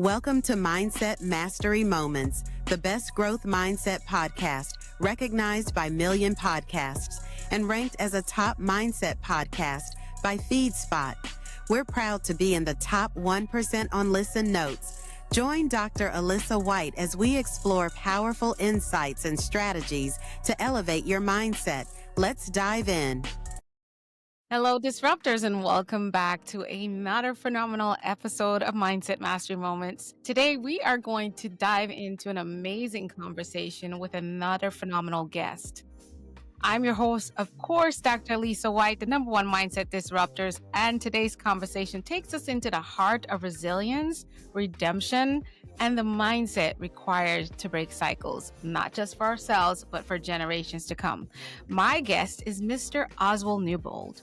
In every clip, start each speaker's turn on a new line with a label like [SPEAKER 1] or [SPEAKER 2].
[SPEAKER 1] Welcome to Mindset Mastery Moments, the best growth mindset podcast recognized by Million Podcasts and ranked as a top mindset podcast by FeedSpot. We're proud to be in the top 1% on Listen Notes. Join Dr. Alisa Whyte as we explore powerful insights and strategies to elevate your mindset. Let's dive in.
[SPEAKER 2] Hello, disruptors, and welcome back to another phenomenal episode of Mindset Mastery Moments. Today, we are going to dive into an amazing conversation with another phenomenal guest. I'm your host, of course, Dr. Alisa Whyte, the number one mindset disruptors, and today's conversation takes us into the heart of resilience, redemption, and the mindset required to break cycles, not just for ourselves, but for generations to come. My guest is Mr. Oswald Newbold,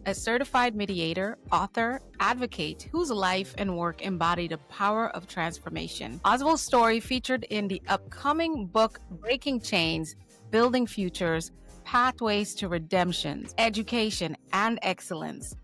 [SPEAKER 2] a certified mediator, author, advocate whose life and work embody the power of transformation. Oswald's story featured in the upcoming book, Breaking Chains, Building Futures, Pathways to Redemption, Education, and Excellence,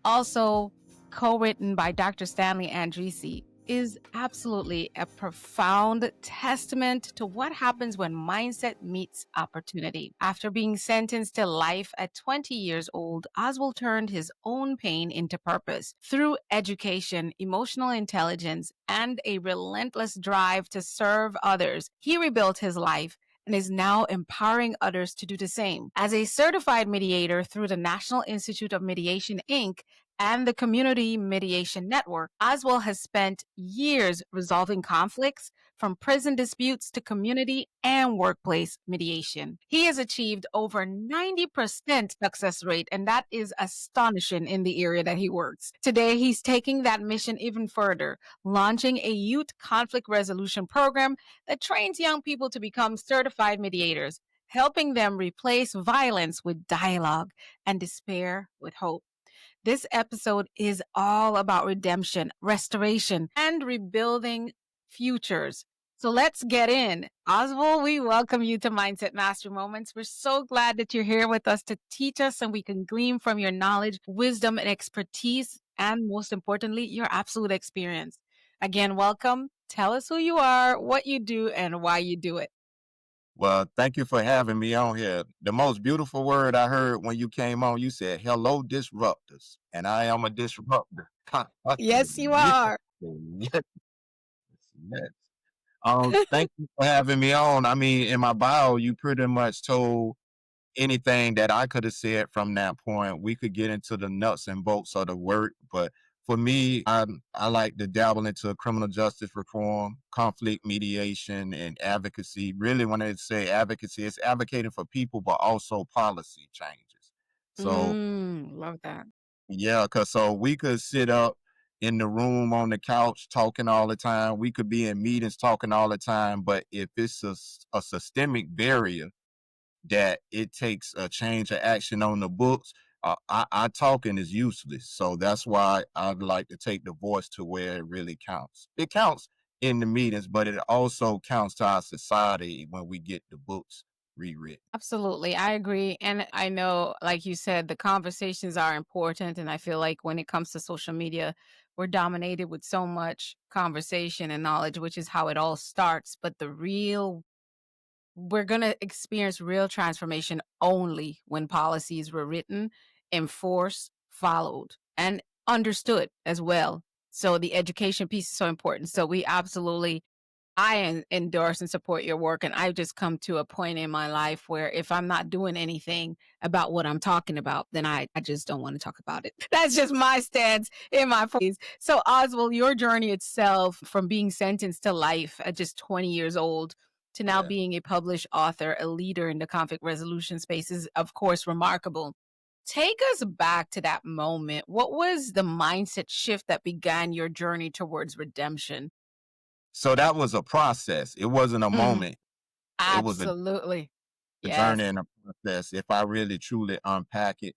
[SPEAKER 2] also co-written by Dr. Stanley Andresi, is absolutely a profound testament to what happens when mindset meets opportunity. After being sentenced to life at 20 years old, Oswald turned his own pain into purpose. Through education, emotional intelligence, and a relentless drive to serve others, he rebuilt his life and is now empowering others to do the same. As a certified mediator through the National Institute of Mediation, Inc., and the Community Mediation Network, Oswald has spent years resolving conflicts, from prison disputes to community and workplace mediation. He has achieved over 90% success rate, and that is astonishing in the area that he works. Today, he's taking that mission even further, launching a youth conflict resolution program that trains young people to become certified mediators, helping them replace violence with dialogue and despair with hope. This episode is all about redemption, restoration, and rebuilding futures. So let's get in. Oswald, we welcome you to Mindset Mastery Moments. We're so glad that you're here with us to teach us and we can glean from your knowledge, wisdom, and expertise, and most importantly, your absolute experience. Again, welcome. Tell us who you are, what you do, and why you do it.
[SPEAKER 3] Well, thank you for having me on here. The most beautiful word I heard when you came on, you said, "Hello, disruptors." And I am a disruptor.
[SPEAKER 2] Yes, you
[SPEAKER 3] Yes,
[SPEAKER 2] are.
[SPEAKER 3] yes, yes. Thank you for having me on. I mean, in my bio, you pretty much told anything that I could have said from that point. We could get into the nuts and bolts of the work, but for me, I like to dabble into criminal justice reform, conflict mediation, and advocacy. Really, when I say advocacy, it's advocating for people, but also policy changes. So
[SPEAKER 2] Love that.
[SPEAKER 3] yeah, because so we could sit up in the room on the couch talking all the time. We could be in meetings talking all the time, but if it's a systemic barrier that it takes a change of action on the books, I talking is useless. So that's why I'd like to take the voice to where it really counts. It counts in the meetings, but it also counts to our society when we get the books rewritten.
[SPEAKER 2] Absolutely. I agree. And I know, like you said, the conversations are important. And I feel like when it comes to social media, we're dominated with so much conversation and knowledge, which is how it all starts. But we're going to experience real transformation only when policies were written, enforced, followed, and understood as well. So the education piece is so important. So I endorse and support your work. And I've just come to a point in my life where if I'm not doing anything about what I'm talking about, then I just don't want to talk about it. That's just my stance in my 40s. So Oswald, your journey itself from being sentenced to life at just 20 years old to now
[SPEAKER 3] Yeah.
[SPEAKER 2] being a published author, a leader in the conflict resolution space is, of course, remarkable. Take us back to that moment. What was the mindset shift that began your journey towards redemption?
[SPEAKER 3] So that was a process. It wasn't a
[SPEAKER 2] Mhm.
[SPEAKER 3] moment. It was a
[SPEAKER 2] Absolutely. Yes.
[SPEAKER 3] journey and a process. If I really truly unpack it,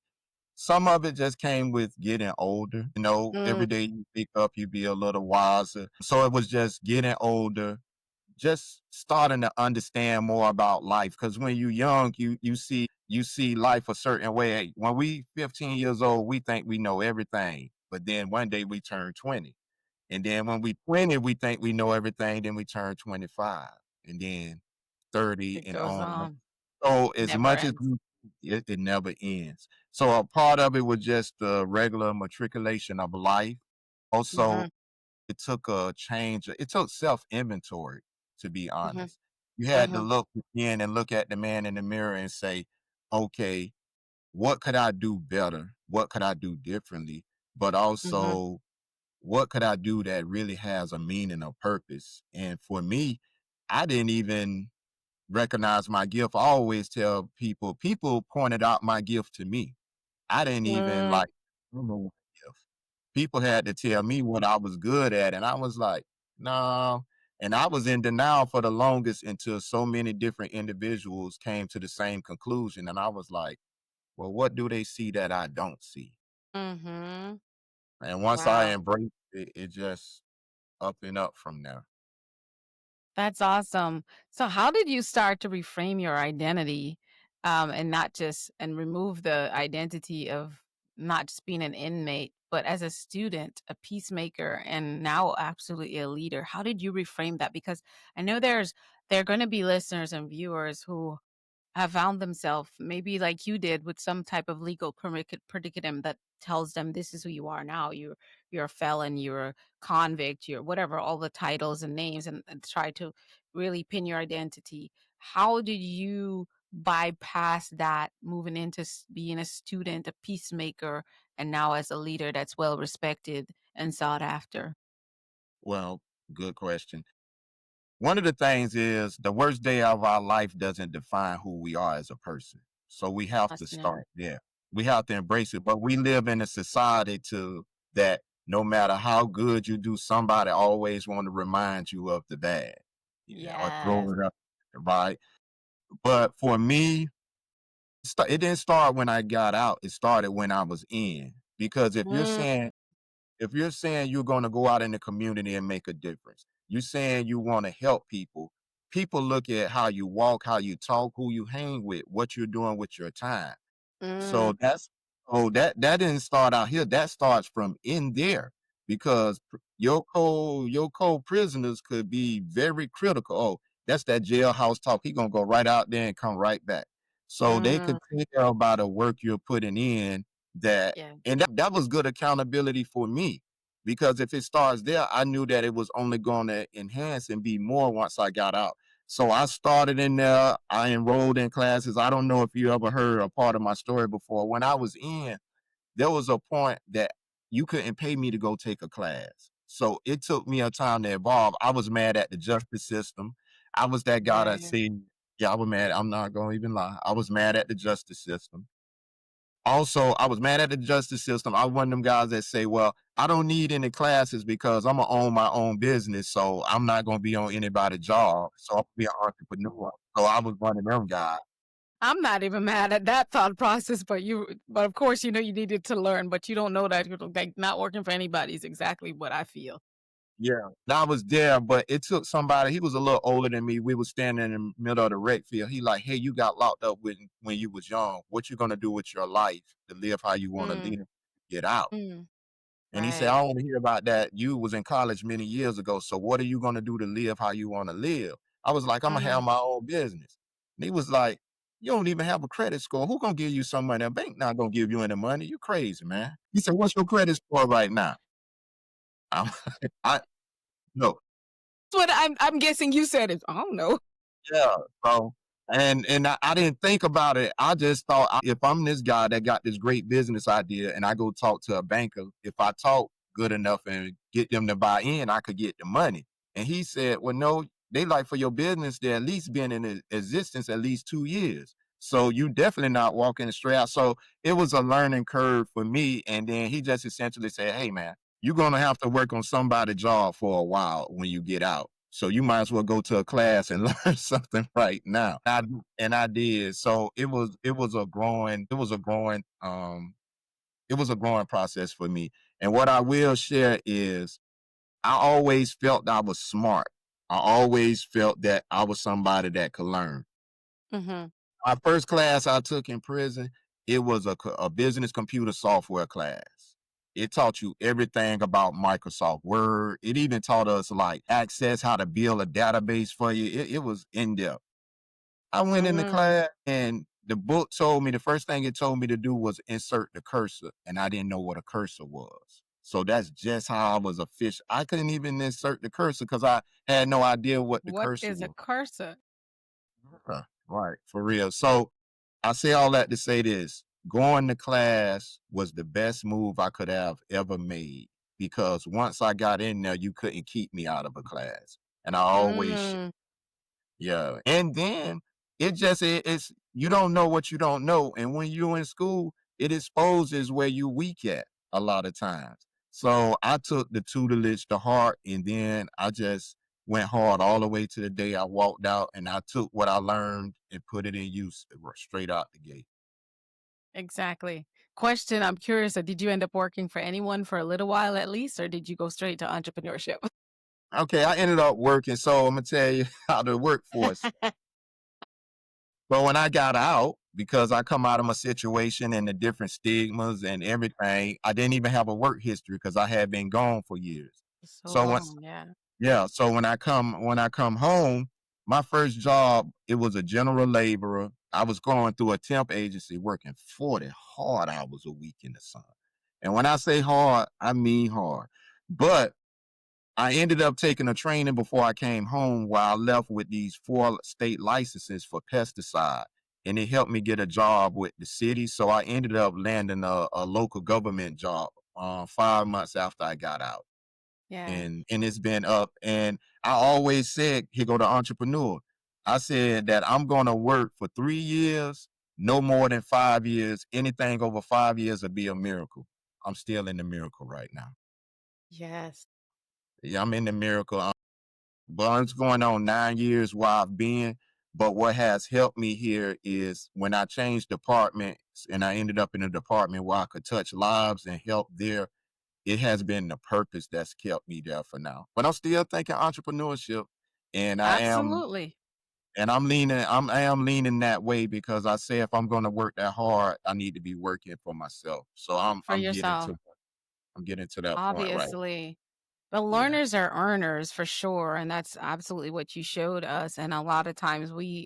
[SPEAKER 3] some of it just came with getting older. Every
[SPEAKER 2] Mm,
[SPEAKER 3] day you pick up, you be a little wiser. So it was just getting older, just starting to understand more about life. Because when you're young, you see life a certain way. When we 15 years old, we think we know everything, but then one day we turn 20, And then when we 20, we think we know everything. Then we turn 25 and then 30
[SPEAKER 2] It
[SPEAKER 3] and
[SPEAKER 2] goes
[SPEAKER 3] on.
[SPEAKER 2] on.
[SPEAKER 3] So as
[SPEAKER 2] Never
[SPEAKER 3] much as
[SPEAKER 2] ends.
[SPEAKER 3] it never ends. So a part of it was just the regular matriculation of life. Also,
[SPEAKER 2] Mhm,
[SPEAKER 3] it took a change. It took self inventory, to be
[SPEAKER 2] mhm,
[SPEAKER 3] honest. You had to
[SPEAKER 2] mhm,
[SPEAKER 3] look again and look at the man in the mirror and say, okay, what could I do better? What could I do differently? But
[SPEAKER 2] mhm,
[SPEAKER 3] also, what could I do that really has a meaning or purpose? And for me, I didn't even recognize my gift. I always tell people pointed out my gift to me. I didn't even
[SPEAKER 2] mm,
[SPEAKER 3] like, I don't know my gift. People had to tell me what I was good at. And I was like, no. And I was in denial for the longest until so many different individuals came to the same conclusion. And I was like, well, what do they see that I don't see?
[SPEAKER 2] mhm.
[SPEAKER 3] And once I
[SPEAKER 2] Wow.
[SPEAKER 3] embraced it, it just up and up from there.
[SPEAKER 2] That's awesome. So how did you start to reframe your identity, and not just and remove the identity of not just being an inmate, but as a student, a peacemaker, and now absolutely a leader? How did you reframe that? Because I know there are going to be listeners and viewers who have found themselves maybe like you did with some type of legal predicament that tells them this is who you are now. You're a felon, you're a convict, you're whatever, all the titles and names, and try to really pin your identity. How did you bypass that, moving into being a student, a peacemaker, and now as a leader that's well respected and sought after?
[SPEAKER 3] Well, good question. One of the things is the worst day of our life doesn't define who we are as a person. So we have to
[SPEAKER 2] That's new.
[SPEAKER 3] start there. We have to embrace it. But we live in a society to that no matter how good you do, somebody always want to remind you of the bad, or
[SPEAKER 2] Yes.
[SPEAKER 3] throw it up, right? But for me, it didn't start when I got out. It started when I was in. Because
[SPEAKER 2] Mm,
[SPEAKER 3] if you're saying you're going to go out in the community and make a difference, you're saying you want to help people, people look at how you walk, how you talk, who you hang with, what you're doing with your time.
[SPEAKER 2] mm,
[SPEAKER 3] So that's that didn't start out here. That starts from in there because your co-prisoners could be very critical. Oh, that's that jailhouse talk. He gonna go right out there and come right back. So they
[SPEAKER 2] mm,
[SPEAKER 3] could tell by the work you're putting in that,
[SPEAKER 2] yeah.
[SPEAKER 3] and that was good accountability for me because if it starts there, I knew that it was only going to enhance and be more once I got out. So I started in there. I enrolled in classes. I don't know if you ever heard a part of my story before. When I was in, there was a point that you couldn't pay me to go take a class. So it took me a time to evolve. I was mad at the justice system. I was that guy that
[SPEAKER 2] Yeah.
[SPEAKER 3] said, yeah, I was mad. I'm not going to even lie. I was mad at the justice system. Also, I was mad at the justice system. I was one of them guys that say, well, I don't need any classes because I'm gonna own my own business. So I'm not gonna be on anybody's job. So I'll be an entrepreneur. So I was one of them guys.
[SPEAKER 2] I'm not even mad at that thought process, but of course, you know, you needed to learn, but you don't know that you're like not working for anybody is exactly what I feel.
[SPEAKER 3] Yeah. And I was there, but it took somebody, he was a little older than me. We was standing in the middle of the rec field. He like, hey, you got locked up when you was young. What you gonna do with your life to live how you wanna
[SPEAKER 2] Mm,
[SPEAKER 3] live? Get out.
[SPEAKER 2] mm,
[SPEAKER 3] And he said, I
[SPEAKER 2] right.
[SPEAKER 3] don't want to hear about that. You was in college many years ago. So what are you going to do to live how you want to live? I was like, I'm going to
[SPEAKER 2] Mhm.
[SPEAKER 3] have my own business. And he was like, you don't even have a credit score. Who going to give you some money? A bank not going to give you any money. You crazy, man. He said, what's your credit score right now? I'm, I no.
[SPEAKER 2] That's what I'm guessing you said it. I don't know.
[SPEAKER 3] Yeah. So, and I didn't think about it. I just thought if I'm this guy that got this great business idea and I go talk to a banker, if I talk good enough and get them to buy in, I could get the money. And he said, well, no, they like for your business to at least been in existence at least 2 years. So you definitely not walking straight out. So it was a learning curve for me. And then he just essentially said, hey, man, you're going to have to work on somebody's job for a while when you get out. So you might as well go to a class and learn something right now. And I did. So it was a growing process for me. And what I will share is I always felt I was smart. I always felt that I was somebody that could learn.
[SPEAKER 2] Mhm.
[SPEAKER 3] My first class I took in prison, it was a business computer software class. It taught you everything about Microsoft Word. It even taught us like access, how to build a database for you. It was in depth. I went in the
[SPEAKER 2] Mm.
[SPEAKER 3] class and the book told me the first thing it told me to do was insert the cursor, and I didn't know what a cursor was. So that's just how I was official. I couldn't even insert the cursor because I had no idea what the
[SPEAKER 2] What
[SPEAKER 3] cursor
[SPEAKER 2] is a
[SPEAKER 3] was.
[SPEAKER 2] cursor?
[SPEAKER 3] Right, for real. So I say all that to say this: going to class was the best move I could have ever made because once I got in there, you couldn't keep me out of a class, and I always
[SPEAKER 2] Mm.
[SPEAKER 3] yeah. And then it's you don't know what you don't know. And when you're in school, it exposes where you weak at a lot of times. So I took the tutelage to heart and then I just went hard all the way to the day I walked out and I took what I learned and put it in use straight out the gate.
[SPEAKER 2] Exactly. Question, I'm curious, did you end up working for anyone for a little while at least, or did you go straight to entrepreneurship?
[SPEAKER 3] Okay, I ended up working. So I'm gonna tell you how the workforce. But when I got out, because I come out of my situation and the different stigmas and everything, I didn't even have a work history because I had been gone for years.
[SPEAKER 2] So
[SPEAKER 3] So once
[SPEAKER 2] long, yeah.
[SPEAKER 3] yeah, so when I come home, my first job, it was a general laborer. I was going through a temp agency working 40 hard hours a week in the sun. And when I say hard, I mean hard. But I ended up taking a training before I came home where I left with these 4 state licenses for pesticide. And it helped me get a job with the city. So I ended up landing a local government job 5 months after I got out.
[SPEAKER 2] Yeah.
[SPEAKER 3] And it's been up. And I always said, here go the entrepreneur. I said that I'm gonna work for 3 years, no more than 5 years. Anything over 5 years will be a miracle. I'm still in the miracle right now.
[SPEAKER 2] Yes.
[SPEAKER 3] Yeah, I'm in the miracle. But it's going on 9 years where I've been. But what has helped me here is when I changed departments and I ended up in a department where I could touch lives and help there, it has been the purpose that's kept me there for now. But I'm still thinking entrepreneurship and I am
[SPEAKER 2] Absolutely.
[SPEAKER 3] and I am leaning that way because I say if I'm gonna work that hard, I need to be working for myself. So I'm
[SPEAKER 2] For
[SPEAKER 3] I'm getting
[SPEAKER 2] yourself.
[SPEAKER 3] to I'm getting to that point right.
[SPEAKER 2] Obviously. But
[SPEAKER 3] Yeah.
[SPEAKER 2] learners are earners for sure. And that's absolutely what you showed us. And a lot of times we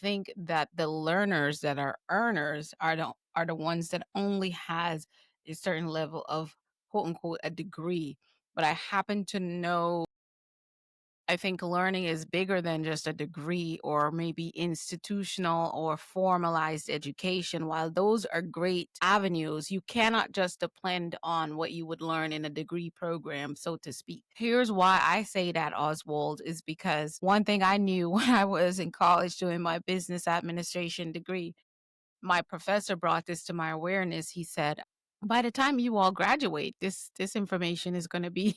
[SPEAKER 2] think that the learners that are earners are the ones that only has a certain level of quote unquote a degree. But I happen to know I think learning is bigger than just a degree or maybe institutional or formalized education. While those are great avenues, you cannot just depend on what you would learn in a degree program, so to speak. Here's why I say that, Oswald, is because one thing I knew when I was in college doing my business administration degree, my professor brought this to my awareness. He said, by the time you all graduate, this information is going to be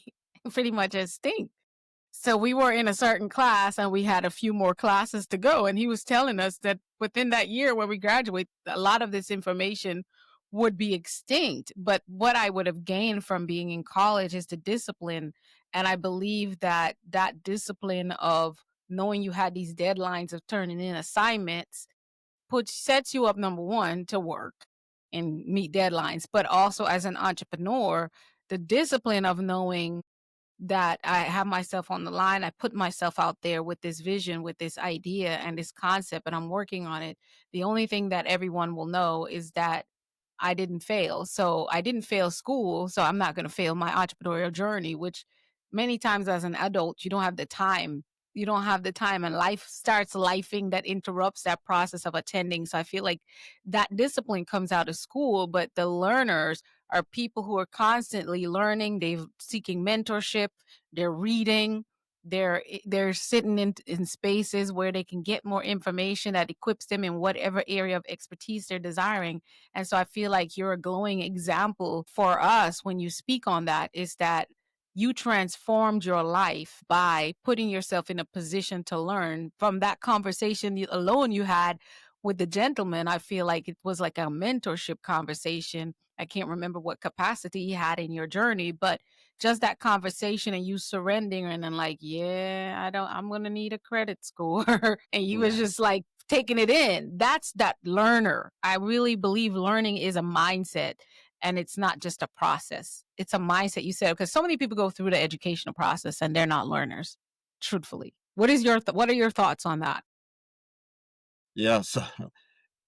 [SPEAKER 2] pretty much extinct. So we were in a certain class and we had a few more classes to go. And he was telling us that within that year where we graduate, a lot of this information would be extinct. But what I would have gained from being in college is the discipline. And I believe that that discipline of knowing you had these deadlines of turning in assignments sets you up, number one, to work and meet deadlines, but also as an entrepreneur, the discipline of knowing that I have myself on the line. I put myself out there with this vision, with this idea and this concept, and I'm working on it. The only thing that everyone will know is that I didn't fail. So I didn't fail school. So I'm not going to fail my entrepreneurial journey, which many times as an adult, you don't have the time. You don't have the time, and life starts lifing that interrupts that process of attending. So I feel like that discipline comes out of school, but the learners are people who are constantly learning. They're seeking mentorship. They're reading. They're sitting in spaces where they can get more information that equips them in whatever area of expertise they're desiring. And so I feel like you're a glowing example for us when you speak on that, is that you transformed your life by putting yourself in a position to learn from that conversation alone you had with the gentleman. I feel like it was like a mentorship conversation. I can't remember what capacity he had in your journey, but just that conversation and you surrendering and then like, yeah, I'm going to need a credit score. And you was
[SPEAKER 3] Yeah.
[SPEAKER 2] just like taking it in. That's that learner. I really believe learning is a mindset and it's not just a process. It's a mindset, you said, because so many people go through the educational process and they're not learners, truthfully. What are your thoughts on that?
[SPEAKER 3] Yeah. So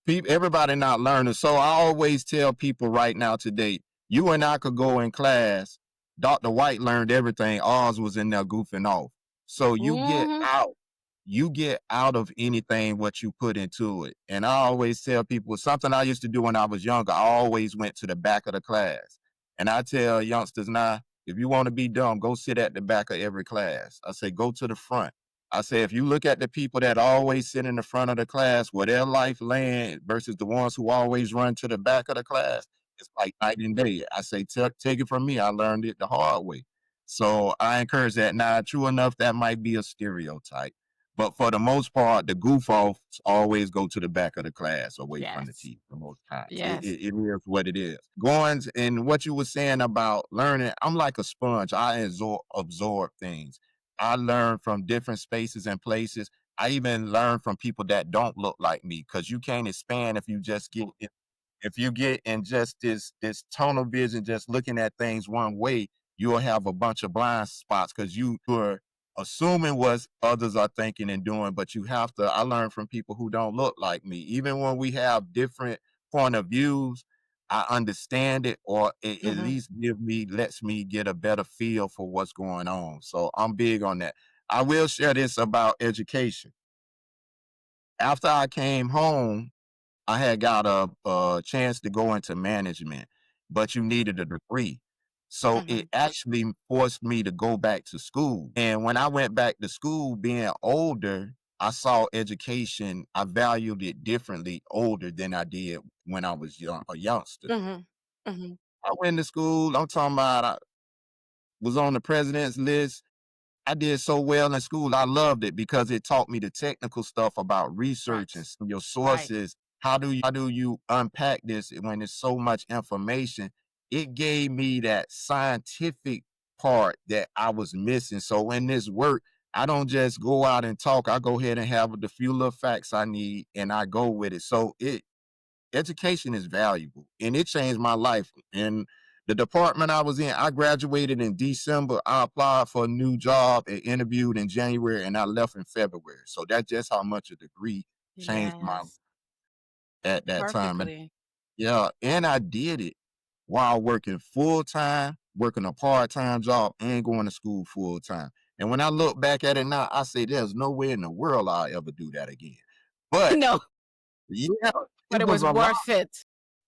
[SPEAKER 3] everybody not learning. So I always tell people right now today, you and I could go in class. Dr. White learned everything. Oz was in there goofing off. So
[SPEAKER 2] Hmm.
[SPEAKER 3] you get out of anything what you put into it. And I always tell people something I used to do when I was younger. I always went to the back of the class. And I tell youngsters now, if you want to be dumb, go sit at the back of every class. I say, go to the front. I say, if you look at the people that always sit in the front of the class where their life land versus the ones who always run to the back of the class, it's like night and day. I say, take it from me. I learned it the hard way. So I encourage that. Now, true enough, that might be a stereotype. But for the most part, the goof offs always go to the back of the class away from the
[SPEAKER 2] Yes.
[SPEAKER 3] teacher most times.
[SPEAKER 2] Yes.
[SPEAKER 3] It is what it is. Going and what you were saying about learning, I'm like a sponge. I absorb things. I learn from different spaces and places. I even learn from people that don't look like me because you can't expand if you get in just this tunnel vision, just looking at things one way, you'll have a bunch of blind spots because you are assuming what others are thinking and doing. But you have to. I learn from people who don't look like me, even when we have different point of views. I understand it, or it at
[SPEAKER 2] Hmm.
[SPEAKER 3] least lets me get a better feel for what's going on. So I'm big on that. I will share this about education. After I came home, I had got a chance to go into management, but you needed a degree. So
[SPEAKER 2] Hmm.
[SPEAKER 3] it actually forced me to go back to school. And when I went back to school, being older, I saw education, I valued it differently older than I did when I was a youngster.
[SPEAKER 2] Hmm. Hmm.
[SPEAKER 3] I went to school, I'm talking about I was on the president's list. I did so well in school. I loved it because it taught me the technical stuff about research and
[SPEAKER 2] Right.
[SPEAKER 3] your
[SPEAKER 2] Right.
[SPEAKER 3] sources. How do you unpack this when there's so much information? It gave me that scientific part that I was missing. So in this work, I don't just go out and talk. I go ahead and have the few little facts I need and I go with it. So it education is valuable and it changed my life. And the department I was in, I graduated in December. I applied for a new job and interviewed in January and I left in February. So that's just how much a degree changed my
[SPEAKER 2] Yes.
[SPEAKER 3] at that time. And
[SPEAKER 2] Perfectly.
[SPEAKER 3] yeah, and I did it while working full time, working a part-time job and going to school full time. And when I look back at it now, I say there's no way in the world I'll ever do that again. But
[SPEAKER 2] No,
[SPEAKER 3] yeah,
[SPEAKER 2] but
[SPEAKER 3] it
[SPEAKER 2] it
[SPEAKER 3] was
[SPEAKER 2] was
[SPEAKER 3] a lot.
[SPEAKER 2] worth it.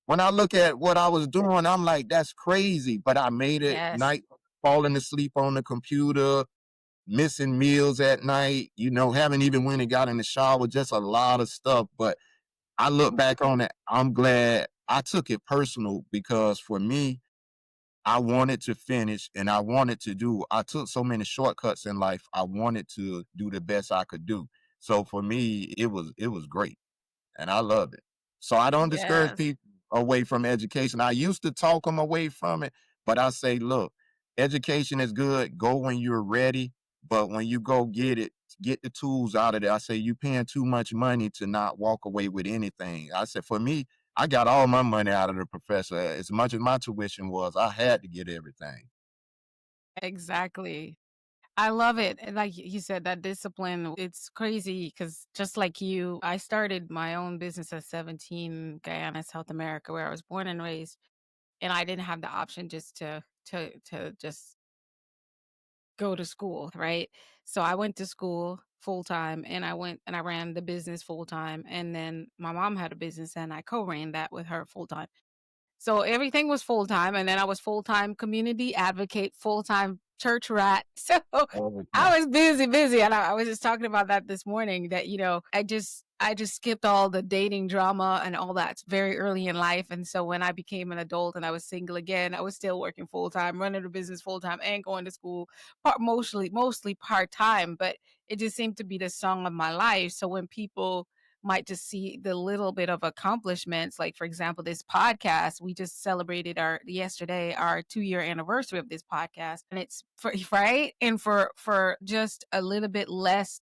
[SPEAKER 3] When I look at what I was doing, I'm like, that's crazy. But I made it
[SPEAKER 2] Yes.
[SPEAKER 3] night, falling asleep on the computer, missing meals at night, haven't even went and got in the shower, just a lot of stuff. But I look back on it, I'm glad I took it personal because for me, I wanted to finish and I took so many shortcuts in life. I wanted to do the best I could do. So for me, it was great and I love it. So I don't discourage
[SPEAKER 2] Yes.
[SPEAKER 3] people away from education. I used to talk them away from it, but I say, look, education is good. Go when you're ready, but when you go get it, get the tools out of it. I say you paying too much money to not walk away with anything. I said for me, I got all my money out of the professor. As much as my tuition was, I had to get everything.
[SPEAKER 2] Exactly. I love it. And like you said, that discipline, it's crazy because just like you, I started my own business at 17, Guyana, South America, where I was born and raised. And I didn't have the option just to just go to school, right? So I went to school full time and I went and I ran the business full time. And then my mom had a business and I co-ran that with her full time. So everything was full time, and then I was full time community advocate, full time church rat. So
[SPEAKER 3] Oh, yeah.
[SPEAKER 2] I was busy, busy, and I was just talking about that this morning. That I just skipped all the dating drama and all that very early in life, and so when I became an adult and I was single again, I was still working full time, running a business full time, and going to school, mostly part time. But it just seemed to be the song of my life. So when people might just see the little bit of accomplishments. Like, for example, this podcast, we just celebrated yesterday our 2-year anniversary of this podcast. And it's for right. And for just a little bit less,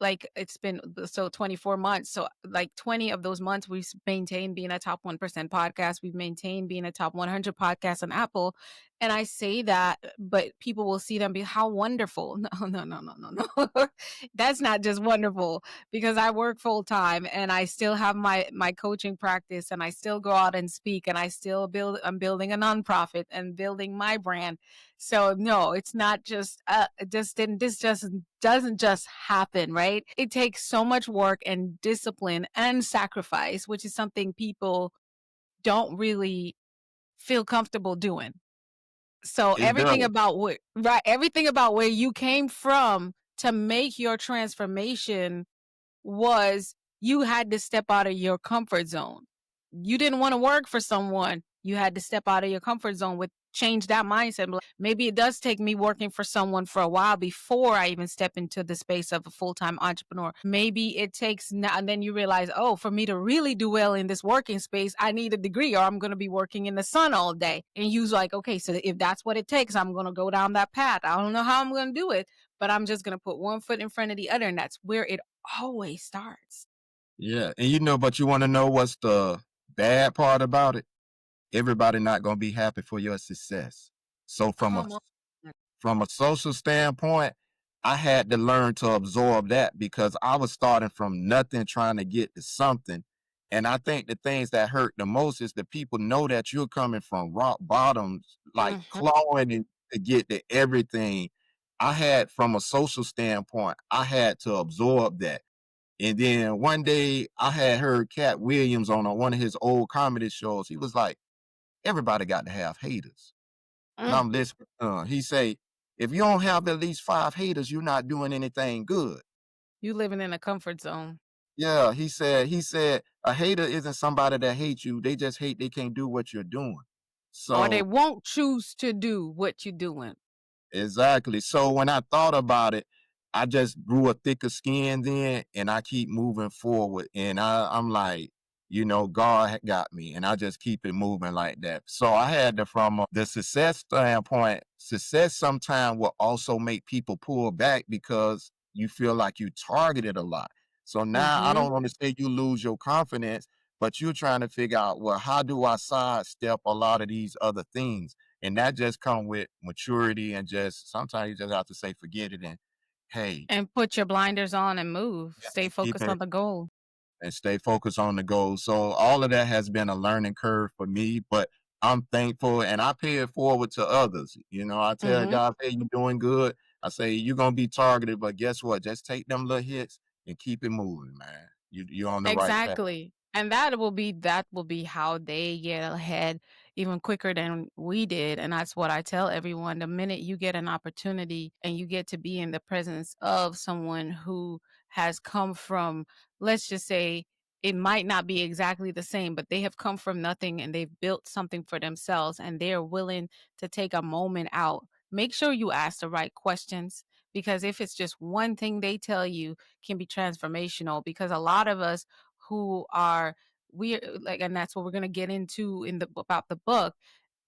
[SPEAKER 2] like it's been so 24 months. So like 20 of those months we've maintained being a top 1% podcast. We've maintained being a top 100 podcast on Apple. And I say that, but people will see them be how wonderful. No, no, no, no, no, no. That's not just wonderful because I work full time and I still have my coaching practice and I still go out and speak and I'm building a nonprofit and building my brand. So no, it's not just it just didn't this just doesn't just happen, right? It takes so much work and discipline and sacrifice, which is something people don't really feel comfortable doing. So
[SPEAKER 3] It does.
[SPEAKER 2] everything about where you came from to make your transformation was you had to step out of your comfort zone. You didn't want to work for someone. You had to step out of your comfort zone with change that mindset. Maybe it does take me working for someone for a while before I even step into the space of a full-time entrepreneur. Maybe it takes now, and then you realize, oh, for me to really do well in this working space, I need a degree or I'm going to be working in the sun all day. And you's like, okay, so if that's what it takes, I'm going to go down that path. I don't know how I'm going to do it, but I'm just going to put one foot in front of the other. And that's where it always starts.
[SPEAKER 3] Yeah. And but you want to know what's the bad part about it? Everybody not going to be happy for your success. So
[SPEAKER 2] Come on.
[SPEAKER 3] from a social standpoint, I had to learn to absorb that because I was starting from nothing trying to get to something. And I think the things that hurt the most is the people know that you're coming from rock bottoms, like
[SPEAKER 2] Mhm.
[SPEAKER 3] clawing to get to everything. I had, from a social standpoint, I had to absorb that. And then one day I had heard Cat Williams on one of his old comedy shows. He was like, everybody got to have haters. And
[SPEAKER 2] Mm.
[SPEAKER 3] I'm listening. He say, if you don't have at least 5 haters, you're not doing anything good.
[SPEAKER 2] You living in a comfort zone.
[SPEAKER 3] Yeah, he said a hater isn't somebody that hates you. They just hate they can't do what you're doing.
[SPEAKER 2] Or they
[SPEAKER 3] So
[SPEAKER 2] won't choose to do what you're doing.
[SPEAKER 3] exactly. So when I thought about it, I just grew a thicker skin then, and I keep moving forward. And I'm like, God got me, and I just keep it moving like that. So I had to, from the success standpoint, success sometimes will also make people pull back because you feel like you targeted a lot. So now I
[SPEAKER 2] Mhm.
[SPEAKER 3] don't want to say you lose your confidence, but you're trying to figure out, well, how do I sidestep a lot of these other things? And that just come with maturity, and just sometimes you just have to say forget it, and hey,
[SPEAKER 2] And put your blinders on and move. Stay
[SPEAKER 3] and keep
[SPEAKER 2] focused
[SPEAKER 3] it
[SPEAKER 2] on the goal.
[SPEAKER 3] and stay focused on the goal. So all of that has been a learning curve for me, but I'm thankful and I pay it forward to others. I tell
[SPEAKER 2] Mhm.
[SPEAKER 3] guys, hey, you're doing good. I say you're gonna be targeted, but guess what? Just take them little hits and keep it moving, man. You're on the right path.
[SPEAKER 2] Exactly. And that will be how they get ahead even quicker than we did. And that's what I tell everyone. The minute you get an opportunity and you get to be in the presence of someone who has come from, let's just say, it might not be exactly the same, but they have come from nothing and they've built something for themselves and they're willing to take a moment out. Make sure you ask the right questions because if it's just one thing they tell you can be transformational because a lot of us who are we like and that's what we're going to get into in the about the book.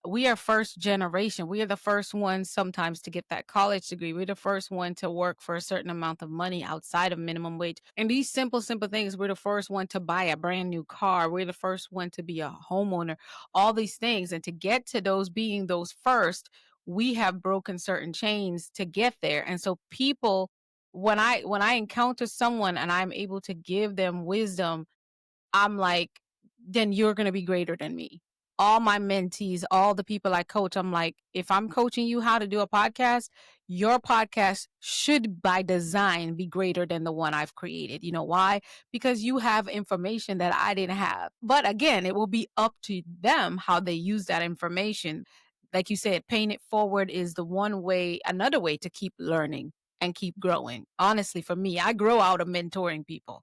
[SPEAKER 2] We are first generation. We are the first ones sometimes to get that college degree. We're the first one to work for a certain amount of money outside of minimum wage. And these simple things, we're the first one to buy a brand new car. We're the first one to be a homeowner, all these things. And to get to those being those first, we have broken certain chains to get there. And so people, when I encounter someone and I'm able to give them wisdom, I'm like, then you're going to be greater than me. All my mentees, all the people I coach, I'm like, if I'm coaching you how to do a podcast, your podcast should by design be greater than the one I've created. You know why? Because you have information that I didn't have. But again, it will be up to them how they use that information. Like you said, paying it forward is the one way, another way to keep learning and keep growing. Honestly, for me, I grow out of mentoring people.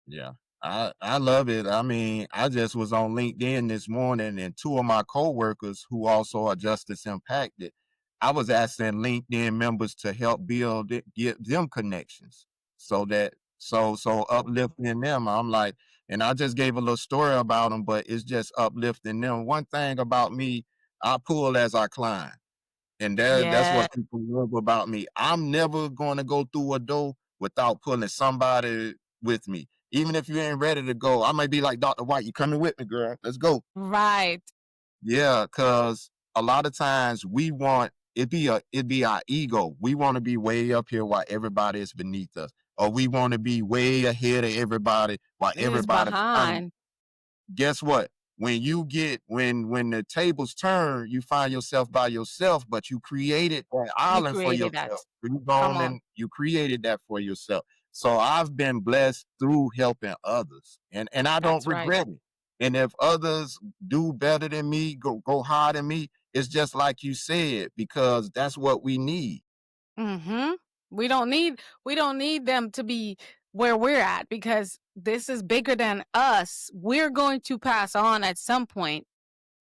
[SPEAKER 3] Yeah. I love it. I mean, I just was on LinkedIn this morning, and two of my coworkers who also are justice impacted, I was asking LinkedIn members to help build it, get them connections so uplifting them. I'm like, and I just gave a little story about them, but it's just uplifting them. One thing about me, I pull as I climb. And that's
[SPEAKER 2] Yeah.
[SPEAKER 3] what people love about me. I'm never going to go through a door without pulling somebody with me. Even if you ain't ready to go, I might be like, Dr. White, you coming with me, girl? Let's go.
[SPEAKER 2] Right.
[SPEAKER 3] Yeah, because a lot of times we want it be our ego. We want to be way up here while everybody is beneath us, or we want to be way ahead of everybody while
[SPEAKER 2] Is
[SPEAKER 3] everybody behind.
[SPEAKER 2] behind.
[SPEAKER 3] Guess what? When the tables turn, you find yourself by yourself, but you created that
[SPEAKER 2] You
[SPEAKER 3] island for
[SPEAKER 2] created
[SPEAKER 3] yourself.
[SPEAKER 2] that.
[SPEAKER 3] You
[SPEAKER 2] Come
[SPEAKER 3] gone
[SPEAKER 2] on.
[SPEAKER 3] and you created that for yourself. So I've been blessed through helping others, and I don't
[SPEAKER 2] That's right.
[SPEAKER 3] regret it. And if others do better than me, go higher than me, it's just like you said, because that's what we need.
[SPEAKER 2] Mm-hmm. We don't need them to be where we're at, because this is bigger than us. We're going to pass on at some point.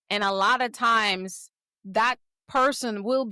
[SPEAKER 2] And a lot of times that person will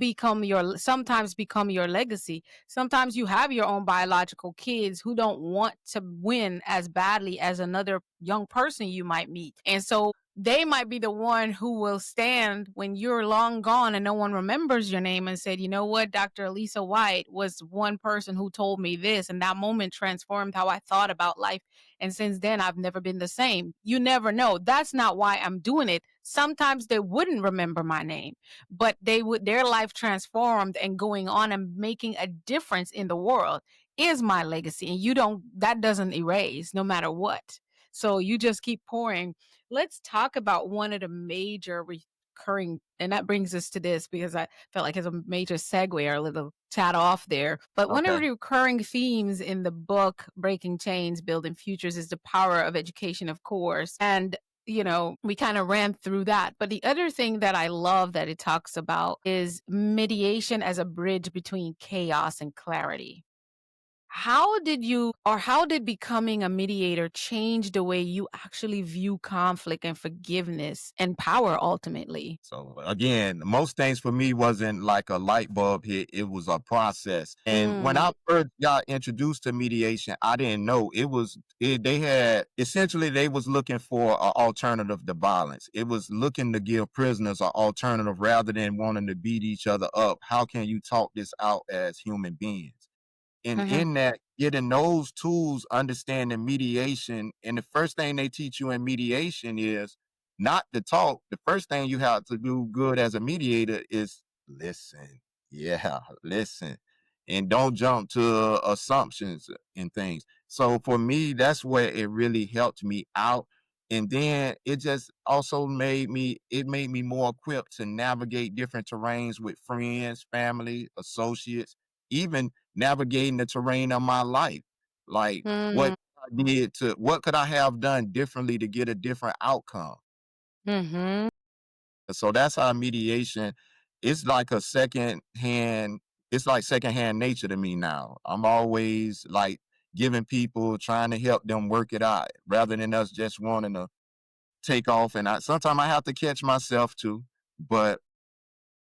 [SPEAKER 2] sometimes become your legacy. Sometimes you have your own biological kids who don't want to win as badly as another young person you might meet. And so they might be the one who will stand when you're long gone and no one remembers your name and said, you know what, Dr. Alisa Whyte was one person who told me this, and that moment transformed how I thought about life. And since then, I've never been the same. You never know. That's not why I'm doing it. Sometimes they wouldn't remember my name, but their life transformed and going on and making a difference in the world is my legacy. And that doesn't erase no matter what. So you just keep pouring. Let's talk about one of the major recurring, and that brings us to this because I felt like it's a major segue or a little chat off there. But one of
[SPEAKER 3] Okay.
[SPEAKER 2] the recurring themes in the book, Breaking Chains, Building Futures, is the power of education, of course. And we kind of ran through that. But the other thing that I love that it talks about is mediation as a bridge between chaos and clarity. How did becoming a mediator change the way you actually view conflict and forgiveness and power ultimately?
[SPEAKER 3] So again, most things for me wasn't like a light bulb hit. It was a process. And when
[SPEAKER 2] Mm,
[SPEAKER 3] I first got introduced to mediation, I didn't know they had essentially they was looking for an alternative to violence. It was looking to give prisoners an alternative rather than wanting to beat each other up. How can you talk this out as human beings? And
[SPEAKER 2] mhm,
[SPEAKER 3] in that, getting those tools, understanding mediation, and the first thing they teach you in mediation is not to talk. The first thing you have to do good as a mediator is listen. Yeah, listen. And don't jump to assumptions and things. So for me, that's where it really helped me out. And then it just also made me more equipped to navigate different terrains with friends, family, associates, even navigating the terrain of my life. Like
[SPEAKER 2] mm,
[SPEAKER 3] what could I have done differently to get a different outcome?
[SPEAKER 2] mhm,
[SPEAKER 3] So that's how mediation it's like a second hand, it's like secondhand nature to me now. I'm always like giving people, trying to help them work it out rather than us just wanting to take off. And sometimes I have to catch myself too, but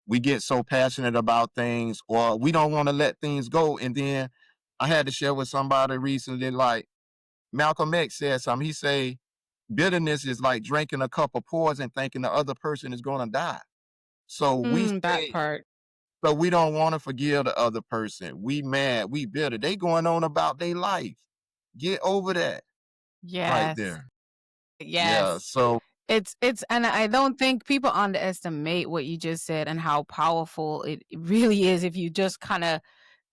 [SPEAKER 3] we get so passionate about things or we don't want to let things go. And then I had to share with somebody recently, like Malcolm X said something. He say, bitterness is like drinking a cup of poison thinking the other person is going to die. So
[SPEAKER 2] that part.
[SPEAKER 3] we don't want to forgive the other person. We mad, we bitter. They going on about their life. Get over that right
[SPEAKER 2] Yes.
[SPEAKER 3] there. Yeah.
[SPEAKER 2] Yes.
[SPEAKER 3] So
[SPEAKER 2] And I don't think people underestimate what you just said and how powerful it really is if you just kind of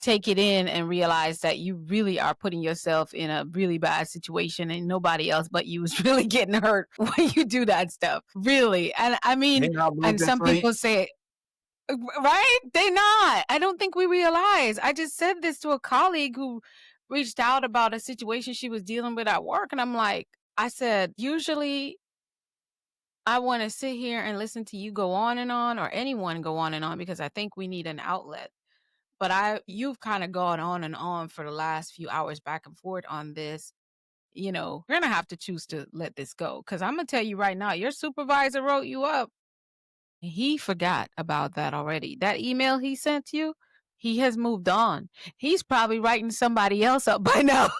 [SPEAKER 2] take it in and realize that you really are putting yourself in a really bad situation and nobody else but you is really getting hurt when you do that stuff. Really. And I mean,
[SPEAKER 3] they not
[SPEAKER 2] and
[SPEAKER 3] losing
[SPEAKER 2] some
[SPEAKER 3] sleep.
[SPEAKER 2] people say, right? They not. I don't think we realize. I just said this to a colleague who reached out about a situation she was dealing with at work. And I'm like, I said, usually I want to sit here and listen to you go on and on, or anyone go on and on, because I think we need an outlet. But you've kind of gone on and on for the last few hours back and forth on this. We're going to have to choose to let this go, because I'm going to tell you right now, your supervisor wrote you up. He forgot about that already. That email he sent you, he has moved on. He's probably writing somebody else up by now.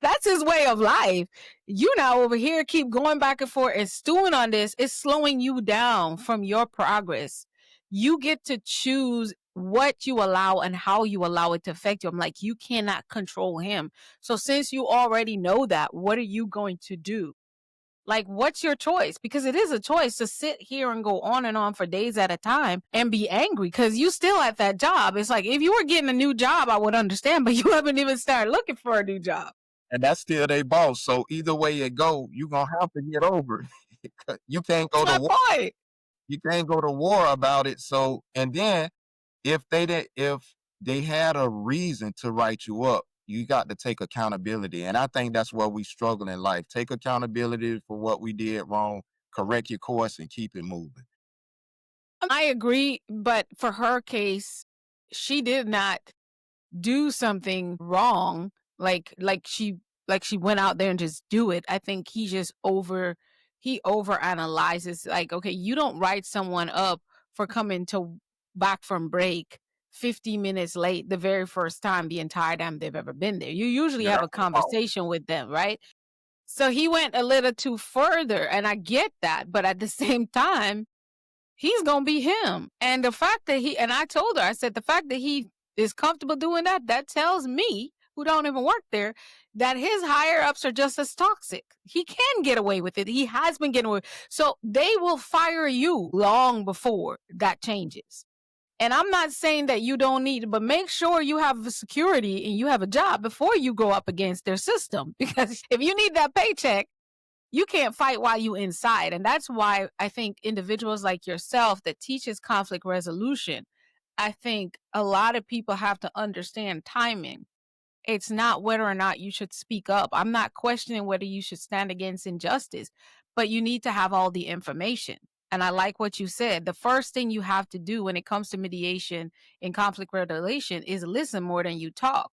[SPEAKER 2] That's his way of life. You now over here keep going back and forth and stewing on this. It's slowing you down from your progress. You get to choose what you allow and how you allow it to affect you. I'm like, you cannot control him. So since you already know that, what are you going to do? Like, what's your choice? Because it is a choice to sit here and go on and on for days at a time and be angry because you still at that job. It's like, if you were getting a new job, I would understand, but you haven't even started looking for a new job.
[SPEAKER 3] And that's still their boss. So either way it go, you're gonna have to get over it. You can't
[SPEAKER 2] That's
[SPEAKER 3] go to
[SPEAKER 2] my
[SPEAKER 3] war.
[SPEAKER 2] point.
[SPEAKER 3] You can't go to war about it. So, and then if they had a reason to write you up, you got to take accountability. And I think that's where we struggle in life. Take accountability for what we did wrong, correct your course, and keep it moving.
[SPEAKER 2] I agree, but for her case, she did not do something wrong, like she went out there and just do it. I think he over analyzes, like, okay, you don't write someone up for coming to back from break 50 minutes late the very first time the entire time they've ever been there. You usually
[SPEAKER 3] Yeah,
[SPEAKER 2] have
[SPEAKER 3] that's
[SPEAKER 2] a
[SPEAKER 3] the fault.
[SPEAKER 2] conversation with them, right? So he went a little too further, and I get that, but at the same time, he's gonna be him. And the fact that and I told her, I said, the fact that he is comfortable doing that, that tells me, who don't even work there, that his higher ups are just as toxic. He can get away with it. He has been getting away. So they will fire you long before that changes. And I'm not saying that you don't need it, but make sure you have a security and you have a job before you go up against their system. Because if you need that paycheck, you can't fight while you inside. And that's why I think individuals like yourself that teaches conflict resolution, I think a lot of people have to understand timing. It's not whether or not you should speak up. I'm not questioning whether you should stand against injustice, but you need to have all the information. And I like what you said. The first thing you have to do when it comes to mediation in conflict resolution is listen more than you talk.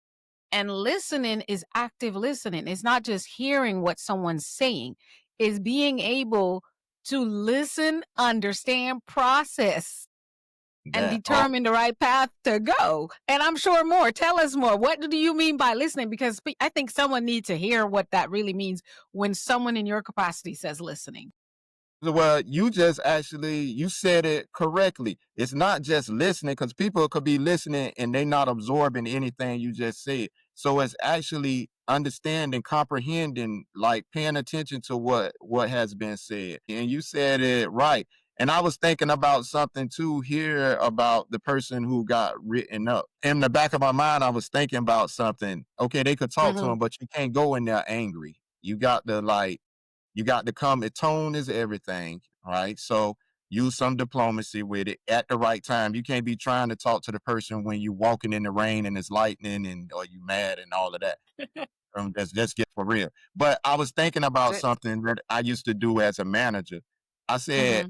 [SPEAKER 2] And listening is active listening. It's not just hearing what someone's saying, it's being able to listen, understand, process, and
[SPEAKER 3] That all
[SPEAKER 2] determine the right path to go. And I'm sure more. Tell us more. What do you mean by listening? Because I think someone needs to hear what that really means when someone in your capacity says listening.
[SPEAKER 3] well, you said it correctly. It's not just listening because people could be listening and they not absorbing anything you just said. So it's actually understanding, comprehending, like paying attention to what has been said. And you said it right. And I was thinking about something too here about the person who got written up. In the back of my mind, I was thinking about something. Okay, they could talk to
[SPEAKER 2] Mm-hmm.
[SPEAKER 3] him, but you can't go in there angry. You got to come. Tone is everything, right? So use some diplomacy with it at the right time. You can't be trying to talk to the person when you walking in the rain and it's lightning and or you mad and all of that. Let's get for real. But I was thinking about something that I used to do as a manager. I said,
[SPEAKER 2] Mm-hmm.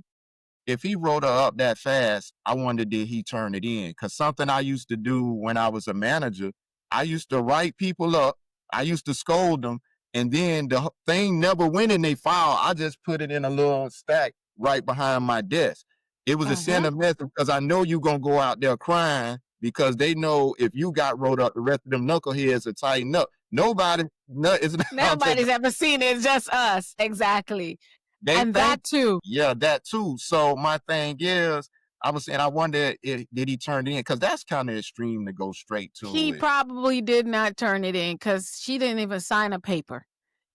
[SPEAKER 3] if he wrote her up that fast, I wonder did he turn it in? Because something I used to do when I was a manager, I used to write people up, I used to scold them, and then the thing never went in their file. I just put it in a little stack right behind my desk. It was a
[SPEAKER 2] Mm-hmm.
[SPEAKER 3] send a message because I know you're gonna go out there crying because they know if you got wrote up, the rest of them knuckleheads are tighten up. Nobody, no, it's not just
[SPEAKER 2] Nobody's ever seen it. It's just us. Exactly.
[SPEAKER 3] they
[SPEAKER 2] And
[SPEAKER 3] think,
[SPEAKER 2] that too.
[SPEAKER 3] yeah, that too. So my thing is, I was saying, I wonder if did he turn it in because that's kind of extreme to go straight to
[SPEAKER 2] He
[SPEAKER 3] it.
[SPEAKER 2] probably did not turn it in because she didn't even sign a paper.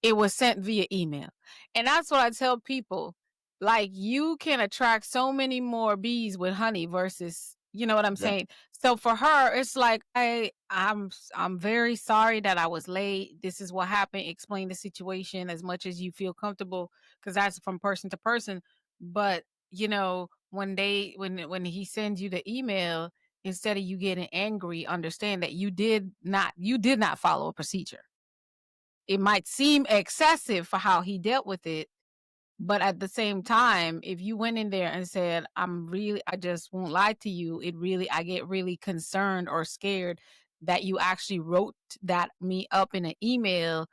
[SPEAKER 2] It was sent via email. And that's what I tell people. Like, you can attract so many more bees with honey versus, you know what I'm
[SPEAKER 3] Yeah,
[SPEAKER 2] saying? So for her, it's like, I'm very sorry that I was late. This is what happened. Explain the situation as much as you feel comfortable, because that's from person to person. But when he sends you the email, instead of you getting angry, understand that you did not follow a procedure. It might seem excessive for how he dealt with it, but at the same time, if you went in there and said, I just won't lie to you, I get really concerned or scared that you actually wrote that me up in an email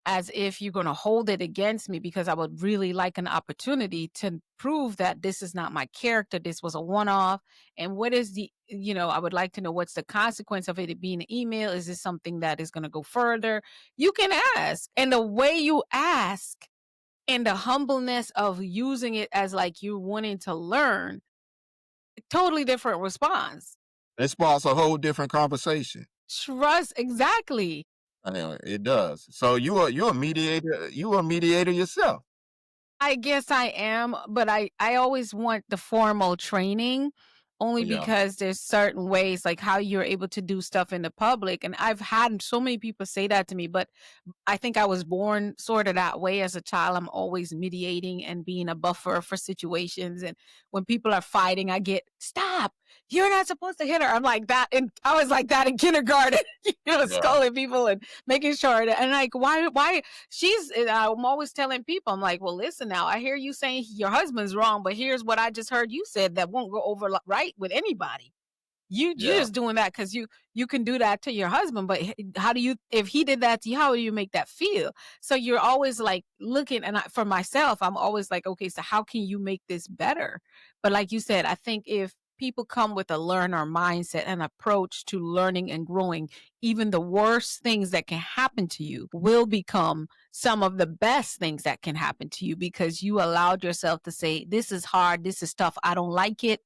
[SPEAKER 2] as if you're going to hold it against me, because I would really like an opportunity to prove that this is not my character. This was a one off. And what is I would like to know what's the consequence of it being an email. Is this something that is going to go further? You can ask. And the way you ask and the humbleness of using it as like you wanting to learn Totally different response.
[SPEAKER 3] It sparks a whole different conversation.
[SPEAKER 2] Trust, exactly.
[SPEAKER 3] It does. So you're a mediator. You a mediator yourself.
[SPEAKER 2] I guess I am, but I always want the formal training only
[SPEAKER 3] Yeah,
[SPEAKER 2] because there's certain ways like how you're able to do stuff in the public. And I've had so many people say that to me, but I think I was born sort of that way as a child. I'm always mediating and being a buffer for situations. And when people are fighting, I get, stop, you're not supposed to hit her. I'm like that. And I was like that in kindergarten,
[SPEAKER 3] yeah,
[SPEAKER 2] scolding people and making sure that, and like, why I'm always telling people, I'm like, well, listen now, I hear you saying your husband's wrong, but here's what I just heard you said that won't go over right with anybody. You're
[SPEAKER 3] yeah.
[SPEAKER 2] just doing that because you can do that to your husband, but how do you, if he did that to you, how do you make that feel? So you're always like looking, and for myself, I'm always like, okay, so how can you make this better? But like you said, I think if people come with a learner mindset and approach to learning and growing, even the worst things that can happen to you will become some of the best things that can happen to you because you allowed yourself to say, this is hard, this is tough, I don't like it.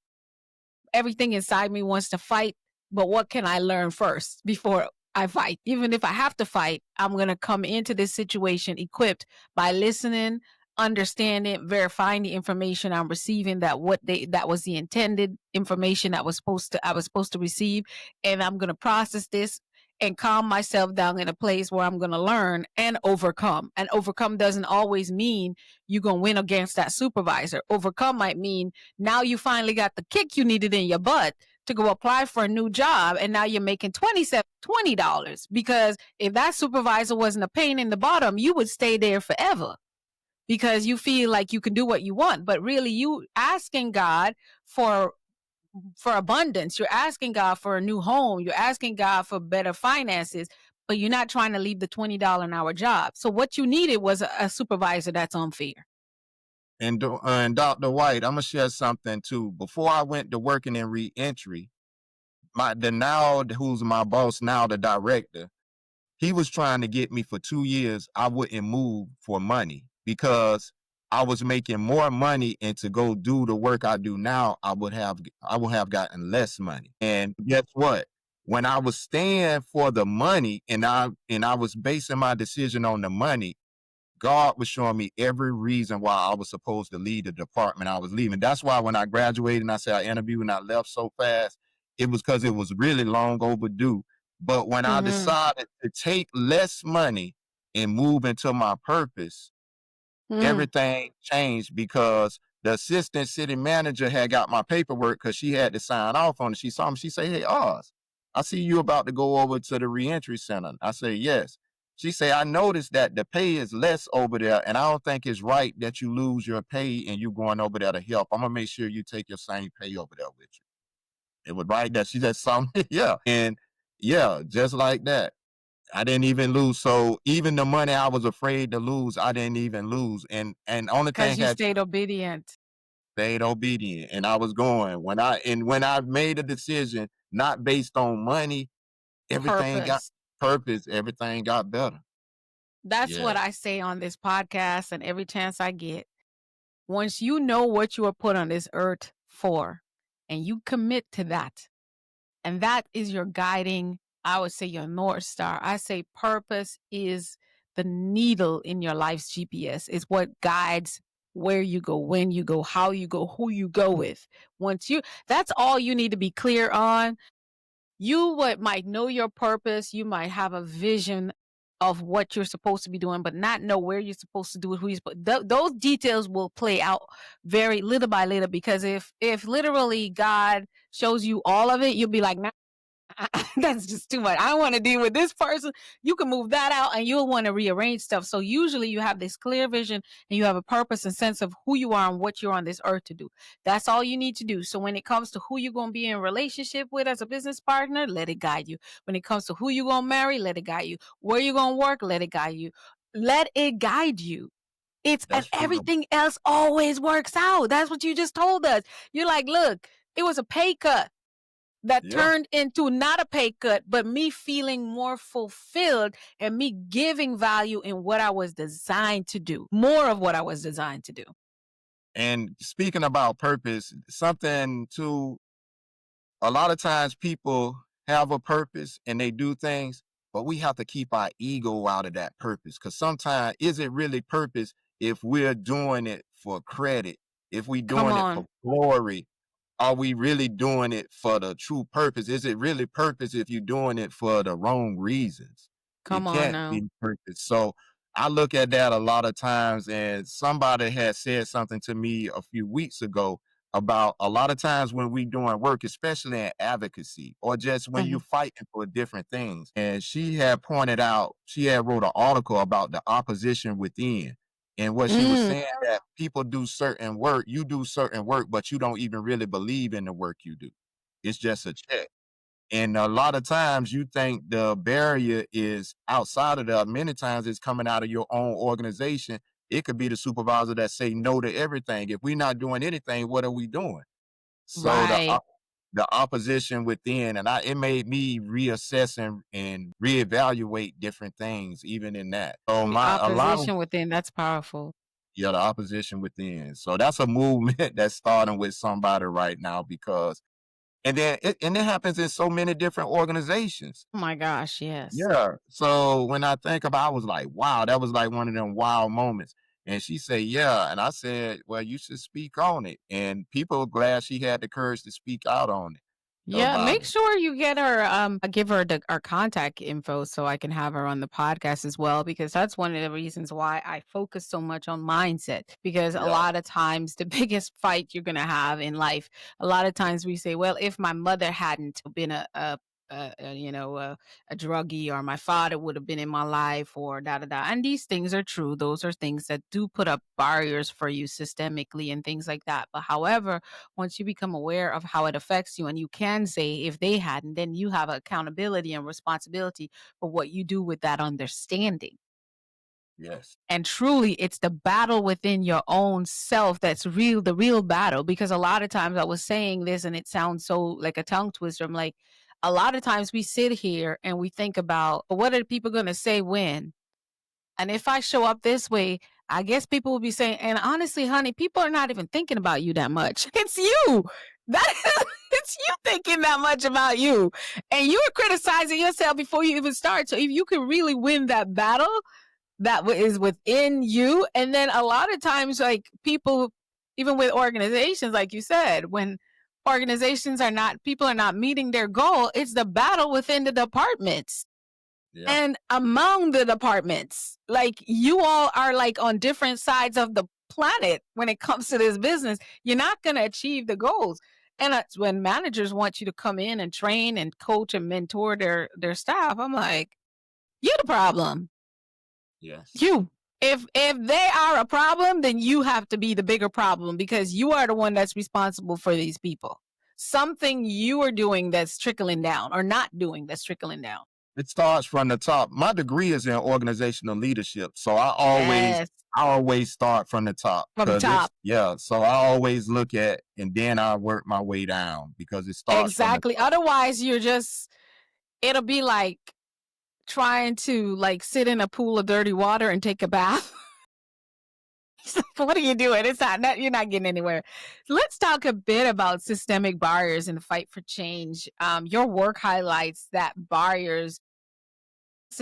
[SPEAKER 2] Everything inside me wants to fight, but what can I learn first before I fight? Even if I have to fight, I'm going to come into this situation equipped by listening, understanding, verifying the information I'm receiving, that was the intended information I was supposed to receive, and I'm going to process this and calm myself down in a place where I'm going to learn and overcome. And overcome doesn't always mean you're going to win against that supervisor. Overcome might mean now you finally got the kick you needed in your butt to go apply for a new job, and now you're making $20 because if that supervisor wasn't a pain in the bottom, you would stay there forever because you feel like you can do what you want. But really, you asking God for abundance, you're asking God for a new home, you're asking God for better finances, but you're not trying to leave the $20 an hour job. So what you needed was a supervisor that's unfair.
[SPEAKER 3] And Dr. White, I'm gonna share something too. Before I went to working in reentry, who's my boss now, the director, he was trying to get me for 2 years. I wouldn't move for money because I was making more money, and to go do the work I do now, I would have gotten less money. And guess what? When I was staying for the money and I was basing my decision on the money, God was showing me every reason why I was supposed to leave the department I was leaving. That's why when I graduated and I said I interviewed and I left so fast, it was because it was really long overdue. But when I
[SPEAKER 2] Mm-hmm.
[SPEAKER 3] decided to take less money and move into my purpose,
[SPEAKER 2] Mm.
[SPEAKER 3] everything changed because the assistant city manager had got my paperwork because she had to sign off on it. She saw me. She said, "Hey, Oz, I see you about to go over to the reentry center." I said, "Yes." She said, "I noticed that the pay is less over there, and I don't think it's right that you lose your pay and you going over there to help. I'm gonna make sure you take your same pay over there with you." It was right that she just saw me. Yeah. And yeah, just like that. I didn't even lose. So even the money I was afraid to lose, I didn't even lose. And only
[SPEAKER 2] Because
[SPEAKER 3] thing
[SPEAKER 2] you
[SPEAKER 3] had
[SPEAKER 2] stayed obedient.
[SPEAKER 3] stayed obedient. And I was going. When I made a decision not based on money, everything got
[SPEAKER 2] Purpose.
[SPEAKER 3] purpose, everything got better.
[SPEAKER 2] That's what
[SPEAKER 3] Yeah,
[SPEAKER 2] I say on this podcast and every chance I get. Once you know what you are put on this earth for, and you commit to that, and that is your guiding, I would say your North Star. I say purpose is the needle in your life's GPS. It's what guides where you go, when you go, how you go, who you go with. That's all you need to be clear on. Might know your purpose. You might have a vision of what you're supposed to be doing, but not know where you're supposed to do it, who you're supposed. Those details will play out very little by little because if literally God shows you all of it, you'll be like, nah, that's just too much. I want to deal with this person. You can move that out and you'll want to rearrange stuff. So usually you have this clear vision and you have a purpose and sense of who you are and what you're on this earth to do. That's all you need to do. So when it comes to who you're going to be in relationship with as a business partner, let it guide you. When it comes to who you're going to marry, let it guide you. Where you're going to work, let it guide you. Let it guide you. And
[SPEAKER 3] that's true.
[SPEAKER 2] everything else always works out. That's what you just told us. You're like, look, it was a pay cut that
[SPEAKER 3] Yeah.
[SPEAKER 2] turned into not a pay cut, but me feeling more fulfilled and me giving value in what I was designed to do, more of what I was designed to do.
[SPEAKER 3] And speaking about purpose, something too a lot of times people have a purpose and they do things, but we have to keep our ego out of that purpose. Because sometimes, is it really purpose if we're doing it for credit? If we
[SPEAKER 2] Come
[SPEAKER 3] doing it for
[SPEAKER 2] on.
[SPEAKER 3] glory? Are we really doing it for the true purpose? Is it really purpose if you're doing it for the wrong reasons? It
[SPEAKER 2] Come on
[SPEAKER 3] can't
[SPEAKER 2] now.
[SPEAKER 3] be purpose. So I look at that a lot of times, and somebody had said something to me a few weeks ago about a lot of times when we doing work, especially in advocacy or just when you're
[SPEAKER 2] Mhm.
[SPEAKER 3] fighting for different things. And she had pointed out, she had wrote an article about the opposition within. And what she was
[SPEAKER 2] Mm,
[SPEAKER 3] saying that people do certain work, you do certain work, but you don't even really believe in the work you do. It's just a check. And a lot of times you think the barrier is outside of that. Many times it's coming out of your own organization. It could be the supervisor that say no to everything. If we're not doing anything, what are we doing? So
[SPEAKER 2] right.
[SPEAKER 3] the opposition within, and it made me reassess and reevaluate different things, even in that. So
[SPEAKER 2] The
[SPEAKER 3] a lot of
[SPEAKER 2] opposition within, that's powerful.
[SPEAKER 3] yeah, the opposition within. So that's a movement that's starting with somebody right now because, and it happens in so many different organizations.
[SPEAKER 2] Oh my gosh, yes.
[SPEAKER 3] Yeah. So when I think about, I was like, wow, that was like one of them wild moments. And she said, yeah. And I said, well, you should speak on it. And people are glad she had the courage to speak out on it
[SPEAKER 2] Yeah,
[SPEAKER 3] about
[SPEAKER 2] make
[SPEAKER 3] it.
[SPEAKER 2] sure you get her give her our contact info so I can have her on the podcast as well, because that's one of the reasons why I focus so much on mindset, because a
[SPEAKER 3] Yeah.
[SPEAKER 2] lot of times the biggest fight you're going to have in life, a lot of times we say, well, if my mother hadn't been a druggie, or my father would have been in my life, or da da da. And these things are true. Those are things that do put up barriers for you systemically and things like that. But however, once you become aware of how it affects you, and you can say if they hadn't, then you have accountability and responsibility for what you do with that understanding.
[SPEAKER 3] Yes.
[SPEAKER 2] And truly, it's the battle within your own self that's real, the real battle. Because a lot of times I was saying this and it sounds so like a tongue twister. I'm like, a lot of times we sit here and we think about, "Well, what are people going to say when? And if I show up this way, I guess people will be saying," and honestly, honey, people are not even thinking about you that much. It's you. That it's you thinking that much about you. And you're criticizing yourself before you even start. So if you can really win that battle that is within you, and then a lot of times, like people, even with organizations, like you said, when organizations are not, people are not meeting their goal, it's the battle within the departments
[SPEAKER 3] Yeah.
[SPEAKER 2] and among the departments. Like you all are like on different sides of the planet when it comes to this business. You're not going to achieve the goals. And it's when managers want you to come in and train and coach and mentor their staff, I'm like, you're the problem.
[SPEAKER 3] Yes.
[SPEAKER 2] You. If they are a problem, then you have to be the bigger problem, because you are the one that's responsible for these people. Something you are doing that's trickling down, or not doing that's trickling down.
[SPEAKER 3] It starts from the top. My degree is in organizational leadership. So
[SPEAKER 2] Yes.
[SPEAKER 3] I always start from the top
[SPEAKER 2] From the
[SPEAKER 3] because it's,
[SPEAKER 2] top.
[SPEAKER 3] yeah. So I always look at, and then I work my way down because it starts from the
[SPEAKER 2] Exactly.
[SPEAKER 3] top.
[SPEAKER 2] Otherwise, it'll be like trying to like sit in a pool of dirty water and take a bath. What are you doing? It's not, you're not getting anywhere. Let's talk a bit about systemic barriers in the fight for change. Your work highlights that barriers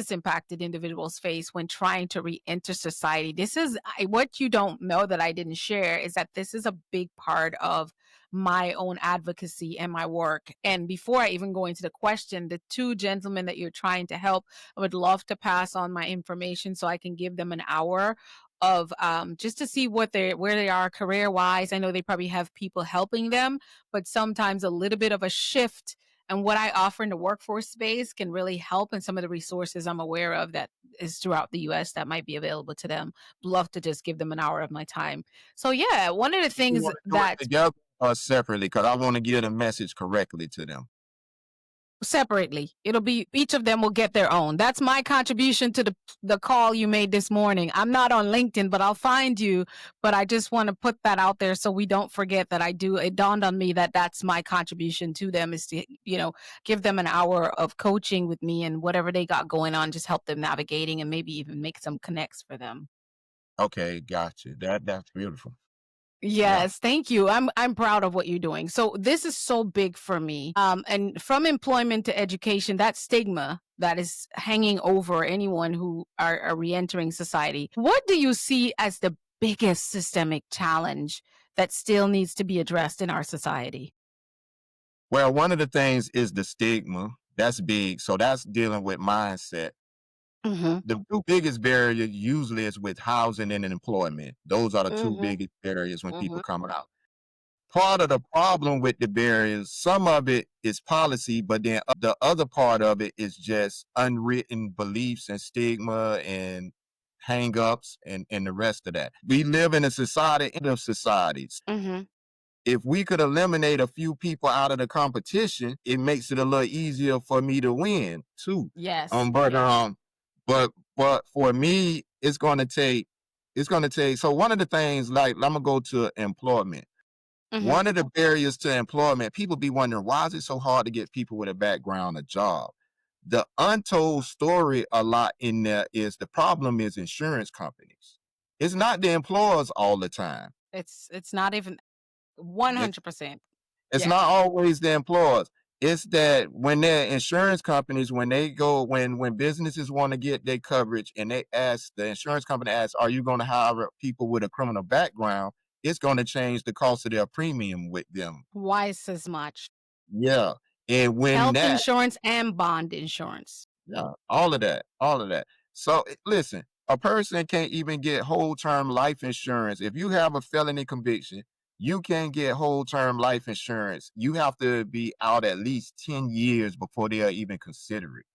[SPEAKER 2] impacted individuals face when trying to re-enter society. This is what you don't know that I didn't share, is that this is a big part of my own advocacy and my work. And before I even go into the question, the two gentlemen that you're trying to help, I would love to pass on my information so I can give them an hour of just to see where they are career wise. I know they probably have people helping them, but sometimes a little bit of a shift and what I offer in the workforce space can really help. And some of the resources I'm aware of that is throughout the US that might be available to them. Love to just give them an hour of my time. So yeah, one of the
[SPEAKER 3] You
[SPEAKER 2] things
[SPEAKER 3] want to do it
[SPEAKER 2] that
[SPEAKER 3] together or separately? Because I want to get a message correctly to them.
[SPEAKER 2] separately, it'll be each of them will get their own. That's my contribution to the call you made this morning. I'm not on LinkedIn, but I'll find you. But I just want to put that out there so we don't forget that I do. It dawned on me that that's my contribution to them, is to give them an hour of coaching with me, and whatever they got going on, just help them navigating and maybe even make some connects for them.
[SPEAKER 3] Okay, got you. That's beautiful. Yeah.
[SPEAKER 2] Yes, thank you. I'm proud of what you're doing. So this is so big for me. And from employment to education, that stigma that is hanging over anyone who are reentering society. What do you see as the biggest systemic challenge that still needs to be addressed in our society?
[SPEAKER 3] Well, one of the things is the stigma. That's big. So that's dealing with mindset.
[SPEAKER 2] Mm-hmm.
[SPEAKER 3] The two biggest barriers usually is with housing and employment. Those are the two
[SPEAKER 2] Mm-hmm.
[SPEAKER 3] biggest barriers when
[SPEAKER 2] Mm-hmm.
[SPEAKER 3] people come out. Part of the problem with the barriers, some of it is policy, but then the other part of it is just unwritten beliefs and stigma and hang-ups and the rest of that. We live in a society of societies.
[SPEAKER 2] Mm-hmm.
[SPEAKER 3] If we could eliminate a few people out of the competition, it makes it a little easier for me to win too.
[SPEAKER 2] Yes.
[SPEAKER 3] Um, but
[SPEAKER 2] Yes.
[SPEAKER 3] um, but but for me, it's gonna take. So one of the things, like, I'm gonna go to employment.
[SPEAKER 2] Mm-hmm.
[SPEAKER 3] One of the barriers to employment, people be wondering, why is it so hard to get people with a background a job? The untold story a lot in there is the problem is insurance companies. It's not the employers all the time.
[SPEAKER 2] It's not even
[SPEAKER 3] It's
[SPEAKER 2] 100%.
[SPEAKER 3] it's
[SPEAKER 2] Yes.
[SPEAKER 3] not always the employers. It's that when their insurance companies, when they go, when businesses want to get their coverage and they ask, the insurance company asks, are you going to hire people with a criminal background? It's going to change the cost of their premium with them.
[SPEAKER 2] Twice as much.
[SPEAKER 3] Yeah. And when
[SPEAKER 2] Health
[SPEAKER 3] that,
[SPEAKER 2] insurance and bond insurance.
[SPEAKER 3] yeah, all of that, all of that. So listen, a person can't even get whole term life insurance. If you have a felony conviction, you can't get whole term life insurance. You have to be out at least 10 years before they'll even consider it.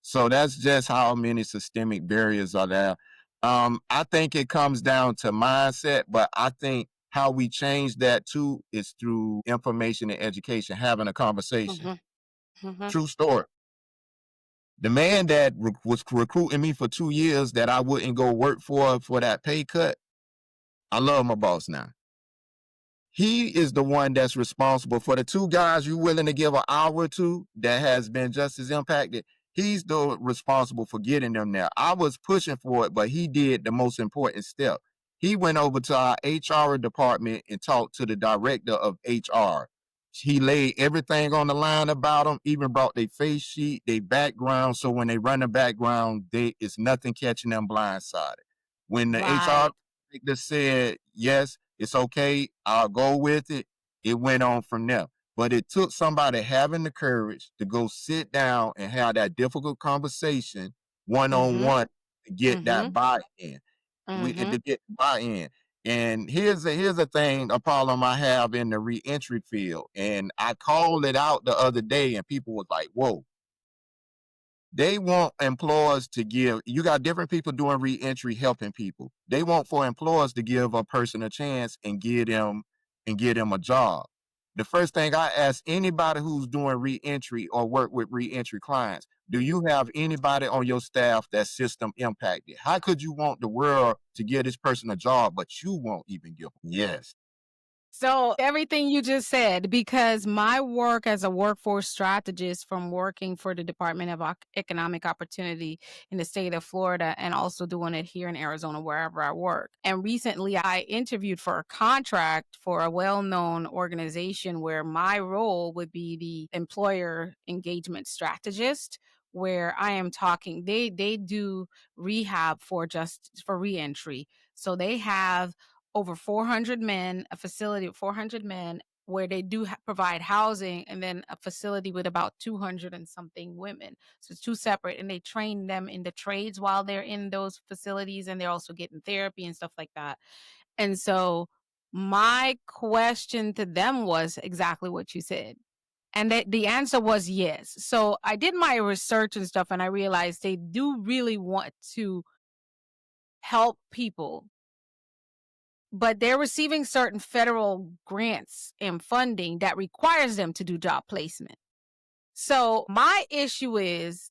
[SPEAKER 3] So that's just how many systemic barriers are there. I think it comes down to mindset, but I think how we change that too is through information and education, having a conversation.
[SPEAKER 2] Mhm, mhm.
[SPEAKER 3] True story. The man that was recruiting me for 2 years that I wouldn't go work for that pay cut, I love my boss now. He is the one that's responsible for the two guys you willing to give an hour to that has been just as impacted. He's the responsible for getting them there. I was pushing for it, but he did the most important step. He went over to our HR department and talked to the director of HR. He laid everything on the line about them, even brought their face sheet, their background. So when they run the background, it's nothing catching them blindsided. When the HR
[SPEAKER 2] Right.
[SPEAKER 3] director said, yes, it's okay, I'll go with it, it went on from there. But it took somebody having the courage to go sit down and have that difficult conversation one on
[SPEAKER 2] Mhm,
[SPEAKER 3] one to get that
[SPEAKER 2] mhm,
[SPEAKER 3] buy-in. To
[SPEAKER 2] mhm.
[SPEAKER 3] get buy-in. And here's a thing, a problem I have in the reentry field. And I called it out the other day, and people was like, "Whoa." They want employers to give. You got different people doing reentry, helping people. They want for employers to give a person a chance and get them a job. The first thing I ask anybody who's doing reentry or work with reentry clients, do you have anybody on your staff that's system impacted? How could you want the world to give this person a job, but you won't even give them? Yes.
[SPEAKER 2] So everything you just said, because my work as a workforce strategist from working for the Department of Economic Opportunity in the state of Florida and also doing it here in Arizona, wherever I work. And recently I interviewed for a contract for a well-known organization where my role would be the employer engagement strategist, where I am talking, they do rehab for reentry. So they have over 400 men, a facility of 400 men where they do provide housing, and then a facility with about 200 and something women. So it's two separate, and they train them in the trades while they're in those facilities, and they're also getting therapy and stuff like that. And so my question to them was exactly what you said. And the answer was yes. So I did my research and stuff, and I realized they do really want to help people, but they're receiving certain federal grants and funding that requires them to do job placement. So my issue is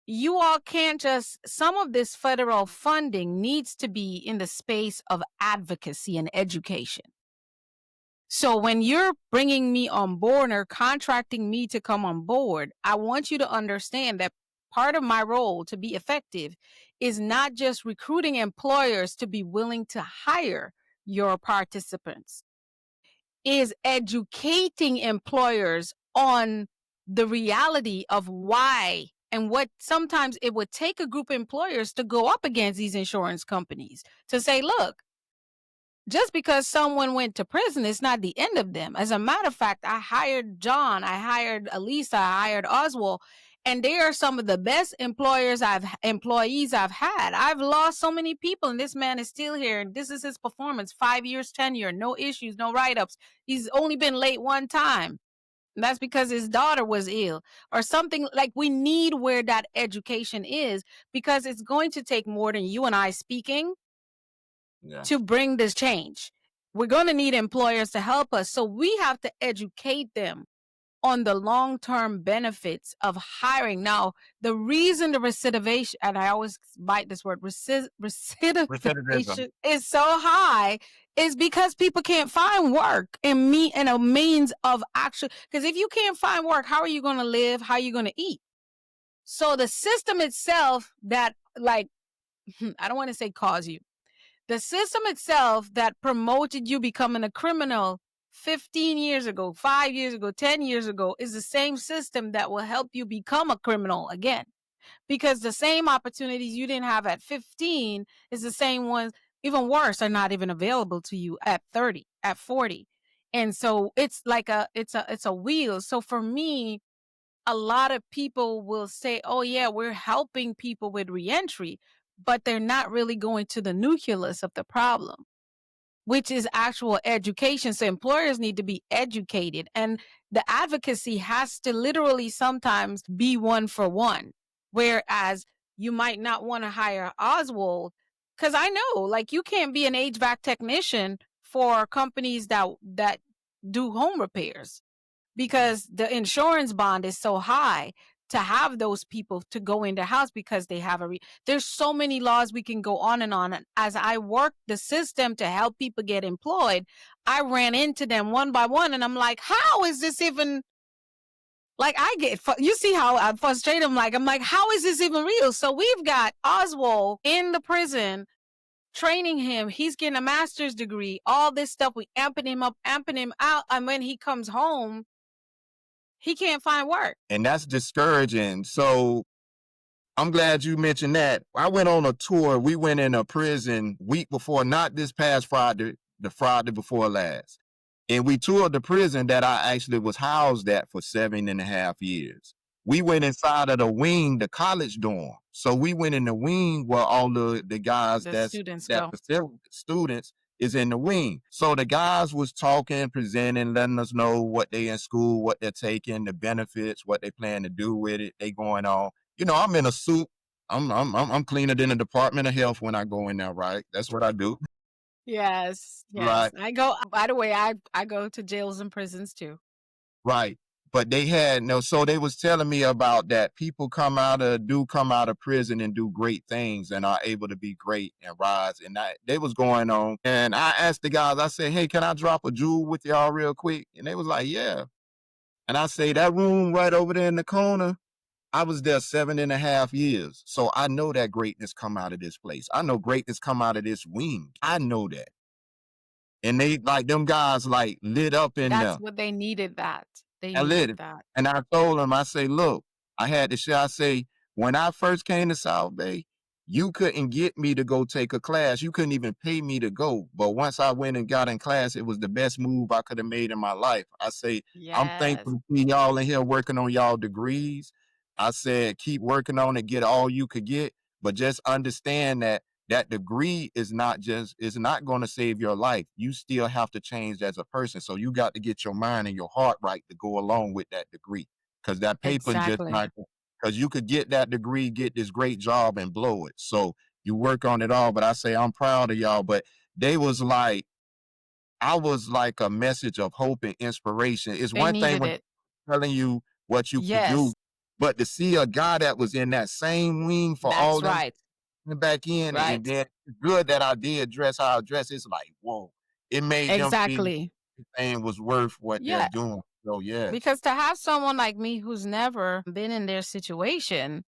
[SPEAKER 2] you all can't just, some of this federal funding needs to be in the space of advocacy and education. So when you're bringing me on board or contracting me to come on board, I want you to understand that part of my role to be effective is not just recruiting employers to be willing to hire your participants is educating employers on the reality of why and what sometimes it would take a group of employers to go up against these insurance companies to say, look, just because someone went to prison, it's not the end of them. As a matter of fact, I hired John, I hired Alisa, I hired Oswald, and they are some of the best employees I've had. I've lost so many people, and this man is still here. And this is his performance: 5 years tenure, no issues, no write-ups. He's only been late one time. And that's because his daughter was ill or something. Like, we need where that education is, because it's going to take more than you and I speaking to bring this change. We're going to need employers to help us. So we have to educate them on the long-term benefits of hiring. Now, the reason the recidivation, and I always bite this word, recidivation is so high is because people can't find work and a means of actually, because if you can't find work, how are you going to live? How are you going to eat? So the system itself that, like, I don't want to say cause you, the system itself that promoted you becoming a criminal 15 years ago, 5 years ago, 10 years ago is the same system that will help you become a criminal again. Because the same opportunities you didn't have at 15 is the same ones, even worse, are not even available to you at 30, at 40. And so it's like it's a wheel. So for me, a lot of people will say, oh yeah, we're helping people with reentry, but they're not really going to the nucleus of the problem, which is actual education. So employers need to be educated, and the advocacy has to literally sometimes be one for one. Whereas you might not want to hire Oswald, because I know, like, you can't be an HVAC technician for companies that do home repairs, because the insurance bond is so high to have those people to go in the house, because they have there's so many laws. We can go on. And as I work the system to help people get employed, I ran into them one by one, and I'm like, how is this even, like, you see how I'm frustrated. I'm like, how is this even real? So we've got Oswald in the prison, training him. He's getting a master's degree, all this stuff. We amping him up, amping him out. And when he comes home, he can't find work.
[SPEAKER 3] And that's discouraging. So I'm glad you mentioned that. I went on a tour. We went in a prison week before, not this past Friday, the Friday before last. And we toured the prison that I actually was housed at for 7.5 years. We went inside of the wing, the college dorm. So we went in the wing where all the guys
[SPEAKER 2] students
[SPEAKER 3] is in the wing. So the guys was talking, presenting, letting us know what they in school, what they're taking, the benefits, what they plan to do with it. They going on. You know, I'm in a suit. I'm cleaner than the Department of Health when I go in there, right? That's what I do.
[SPEAKER 2] Yes.
[SPEAKER 3] Right.
[SPEAKER 2] I go, by the way, I go to jails and prisons too.
[SPEAKER 3] Right. But they had so they was telling me about that. People come out of prison and do great things and are able to be great and rise. And they was going on. And I asked the guys, I said, hey, can I drop a jewel with y'all real quick? And they was like, yeah. And I say, that room right over there in the corner, I was there 7.5 years. So I know that greatness come out of this place. I know greatness come out of this wing. I know that. And they, like, them guys, like, lit up in there.
[SPEAKER 2] That's what they needed, that. They
[SPEAKER 3] I lit
[SPEAKER 2] needed
[SPEAKER 3] it.
[SPEAKER 2] that.
[SPEAKER 3] And I told them, I say, look, I had to share. I say, when I first came to South Bay, you couldn't get me to go take a class. You couldn't even pay me to go. But once I went and got in class, it was the best move I could have made in my life. I say, I'm
[SPEAKER 2] Yes.
[SPEAKER 3] thankful to see y'all in here working on y'all degrees. I said, keep working on it, get all you could get, but just understand that that degree is not going to save your life. You still have to change as a person. So you got to get your mind and your heart right to go along with that degree. Because that paper just
[SPEAKER 2] Exactly.
[SPEAKER 3] not, because you could get that degree, get this great job and blow it. So you work on it all. But I say, I'm proud of y'all. But they was like, I was like a message of hope and inspiration. It's
[SPEAKER 2] They
[SPEAKER 3] one thing
[SPEAKER 2] needed
[SPEAKER 3] when
[SPEAKER 2] it.
[SPEAKER 3] telling you what you could
[SPEAKER 2] Yes.
[SPEAKER 3] do, but to see a guy that was in that same wing for all
[SPEAKER 2] That's
[SPEAKER 3] them
[SPEAKER 2] right.
[SPEAKER 3] back in,
[SPEAKER 2] Right.
[SPEAKER 3] and then it's good that I did dress how I dress. It's like, whoa, it made them feel
[SPEAKER 2] Exactly.
[SPEAKER 3] everything was worth what
[SPEAKER 2] Yeah.
[SPEAKER 3] they're doing. So yeah,
[SPEAKER 2] Because to have someone like me who's never been in their situation,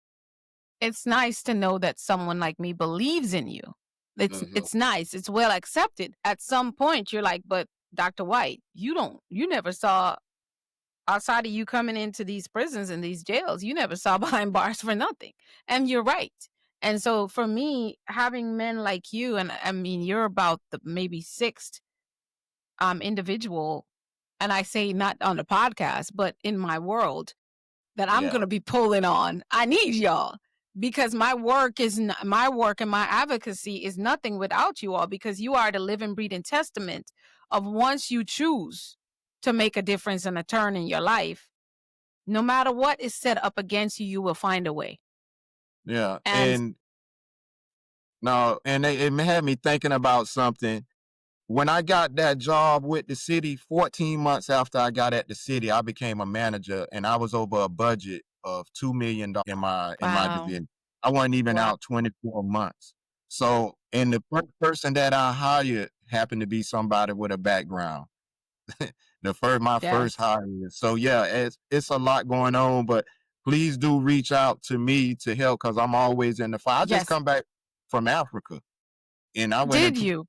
[SPEAKER 2] it's nice to know that someone like me believes in you.
[SPEAKER 3] Mhm.
[SPEAKER 2] It's nice. It's well accepted. At some point, you're like, but Dr. White, you never saw outside of you coming into these prisons and these jails, you never saw behind bars for nothing. And you're right. And so for me, having men like you, and I mean, you're about the maybe sixth individual, and I say not on the podcast, but in my world that I'm
[SPEAKER 3] Yeah.
[SPEAKER 2] going to be pulling on. I need y'all because my work and my advocacy is nothing without you all, because you are the living, breathing testament of once you choose to make a difference and a turn in your life, no matter what is set up against you, you will find a way.
[SPEAKER 3] Yeah.
[SPEAKER 2] And
[SPEAKER 3] And no, and it had me thinking about something. When I got that job with the city, 14 months after I got at the city, I became a manager and I was over a budget of $2 million in my
[SPEAKER 2] wow,
[SPEAKER 3] division. I wasn't even
[SPEAKER 2] wow,
[SPEAKER 3] out 24 months. So, and the first person that I hired happened to be somebody with a background. My first
[SPEAKER 2] yes,
[SPEAKER 3] hire. So yeah, it's a lot going on, but please do reach out to me to help because I'm always in the fight. I just
[SPEAKER 2] yes.
[SPEAKER 3] come back from Africa and I went
[SPEAKER 2] Did
[SPEAKER 3] into
[SPEAKER 2] you?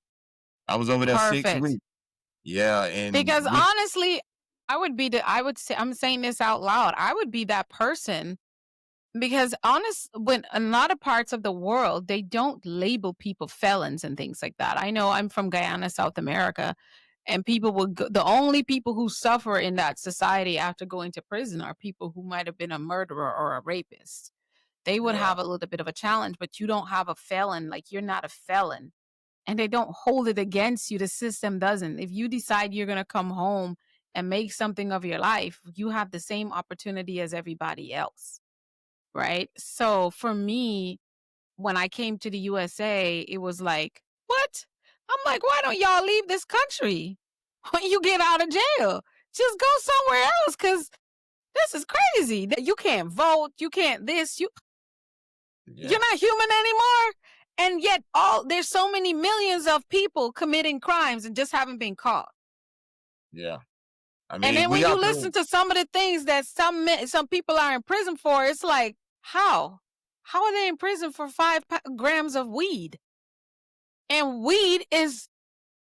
[SPEAKER 3] I was over there six
[SPEAKER 2] Perfect.
[SPEAKER 3] weeks. Yeah, and
[SPEAKER 2] Because
[SPEAKER 3] we
[SPEAKER 2] honestly, I would say, I'm saying this out loud, I would be that person. Because when in a lot of parts of the world, they don't label people felons and things like that. I know I'm from Guyana, South America, and the only people who suffer in that society after going to prison are people who might have been a murderer or a rapist. They would
[SPEAKER 3] yeah,
[SPEAKER 2] have a little bit of a challenge, but you don't have a felon. Like, you're not a felon, and they don't hold it against you. The system doesn't. If you decide you're going to come home and make something of your life, you have the same opportunity as everybody else. Right. So for me, when I came to the USA, it was like, what? I'm like, why don't y'all leave this country when you get out of jail? Just go somewhere else, because this is crazy. That you can't vote, you can't this,
[SPEAKER 3] yeah,
[SPEAKER 2] you're not human anymore. And yet there's so many millions of people committing crimes and just haven't been caught.
[SPEAKER 3] yeah. I
[SPEAKER 2] And
[SPEAKER 3] mean,
[SPEAKER 2] then
[SPEAKER 3] we
[SPEAKER 2] when you
[SPEAKER 3] out there.
[SPEAKER 2] listen to some of the things that some people are in prison for, it's like, how? How are they in prison for 5 grams of weed? And weed is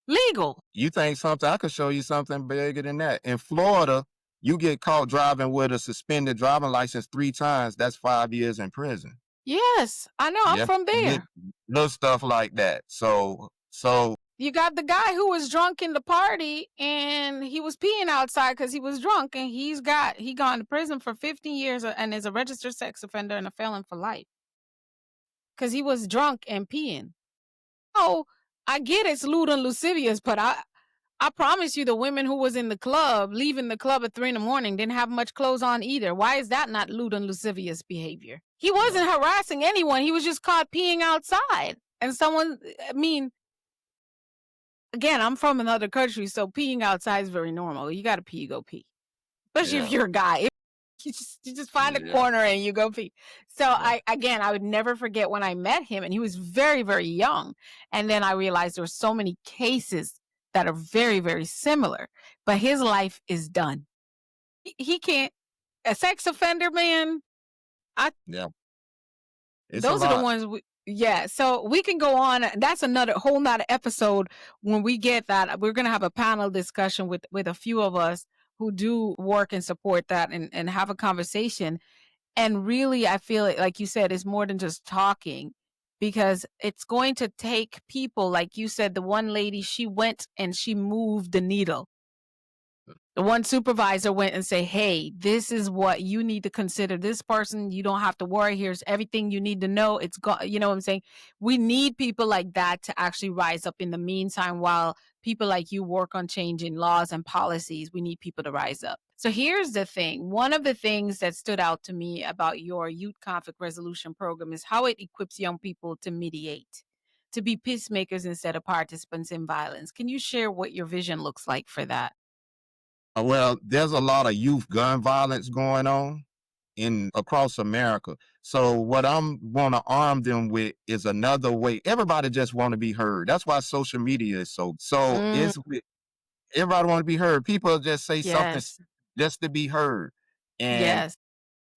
[SPEAKER 2] legal.
[SPEAKER 3] You think something? I could show you something bigger than that. In Florida, you get caught driving with a suspended driving license 3 times. That's 5 years in prison.
[SPEAKER 2] Yes, I know. I'm
[SPEAKER 3] Yeah,
[SPEAKER 2] from there.
[SPEAKER 3] little stuff like that. So
[SPEAKER 2] You got the guy who was drunk in the party and he was peeing outside because he was drunk, and he gone to prison for 15 years and is a registered sex offender and a felon for life because he was drunk and peeing. Oh, I get it's lewd and lascivious, but I promise you, the women who was in the club, leaving the club at 3 a.m, didn't have much clothes on either. Why is that not lewd and lascivious behavior? He
[SPEAKER 3] yeah,
[SPEAKER 2] wasn't harassing anyone. He was just caught peeing outside. And I mean, again, I'm from another country, so peeing outside is very normal. You got to pee, you go pee. Especially if
[SPEAKER 3] yeah,
[SPEAKER 2] you're a guy. You just find a
[SPEAKER 3] yeah,
[SPEAKER 2] corner and you go pee. So
[SPEAKER 3] yeah.
[SPEAKER 2] I would never forget when I met him, and he was very, very young. And then I realized there were so many cases that are very, very similar, but his life is done. He can't, a sex offender, man. I
[SPEAKER 3] Yeah. It's a
[SPEAKER 2] Those are the
[SPEAKER 3] lot.
[SPEAKER 2] ones yeah, so we can go on. That's another whole nother episode. When we get that, we're gonna have a panel discussion with a few of us who do work and support that, and have a conversation. And really, I feel like you said, it's more than just talking, because it's going to take people, like you said, the one lady, she went and she moved the needle. The one supervisor went and say, hey, this is what you need to consider this person. You don't have to worry. Here's everything you need to know. You know what I'm saying? We need people like that to actually rise up in the meantime, while people like you work on changing laws and policies. We need people to rise up. So here's the thing. One of the things that stood out to me about your youth conflict resolution program is how it equips young people to mediate, to be peacemakers instead of participants in violence. Can you share what your vision looks like for that?
[SPEAKER 3] Well, there's a lot of youth gun violence going on in across America. So what I'm want to arm them with is another way. Everybody just want to be heard. That's why social media is so
[SPEAKER 2] Mm,
[SPEAKER 3] everybody want to be heard. People just say something
[SPEAKER 2] yes.
[SPEAKER 3] just to be heard. And
[SPEAKER 2] Yes.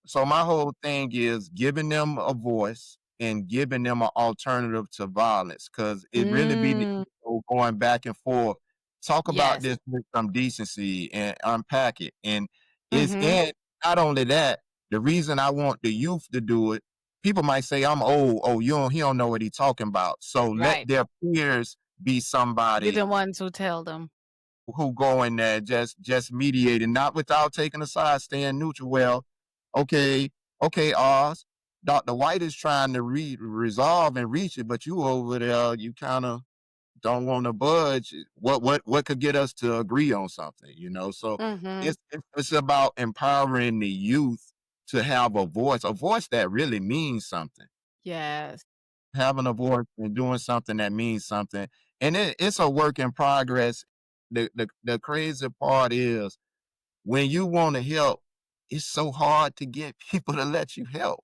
[SPEAKER 3] so my whole thing is giving them a voice, and giving them an alternative to violence, because it really be the
[SPEAKER 2] Mm,
[SPEAKER 3] ego going back and forth. Talk about
[SPEAKER 2] yes.
[SPEAKER 3] this with some decency and unpack it. And it's
[SPEAKER 2] Mm-hmm.
[SPEAKER 3] and not only that, the reason I want the youth to do it, people might say I'm old. Oh, he don't know what he's talking about. So let
[SPEAKER 2] Right.
[SPEAKER 3] their peers be
[SPEAKER 2] Be
[SPEAKER 3] somebody
[SPEAKER 2] the ones who tell them.
[SPEAKER 3] who go in there just mediating, not without taking a side, staying neutral. Well, okay, okay, Oz, Dr. White is trying to resolve and reach it, but you over there, you kind of don't want to budge. What could get us to agree on something, you know? So
[SPEAKER 2] Mm-hmm.
[SPEAKER 3] it's about empowering the youth to have a voice that really means something,
[SPEAKER 2] Yes.
[SPEAKER 3] having a voice and doing something that means something. And it's a work in progress. The crazy part is when you want to help, it's so hard to get people to let you help.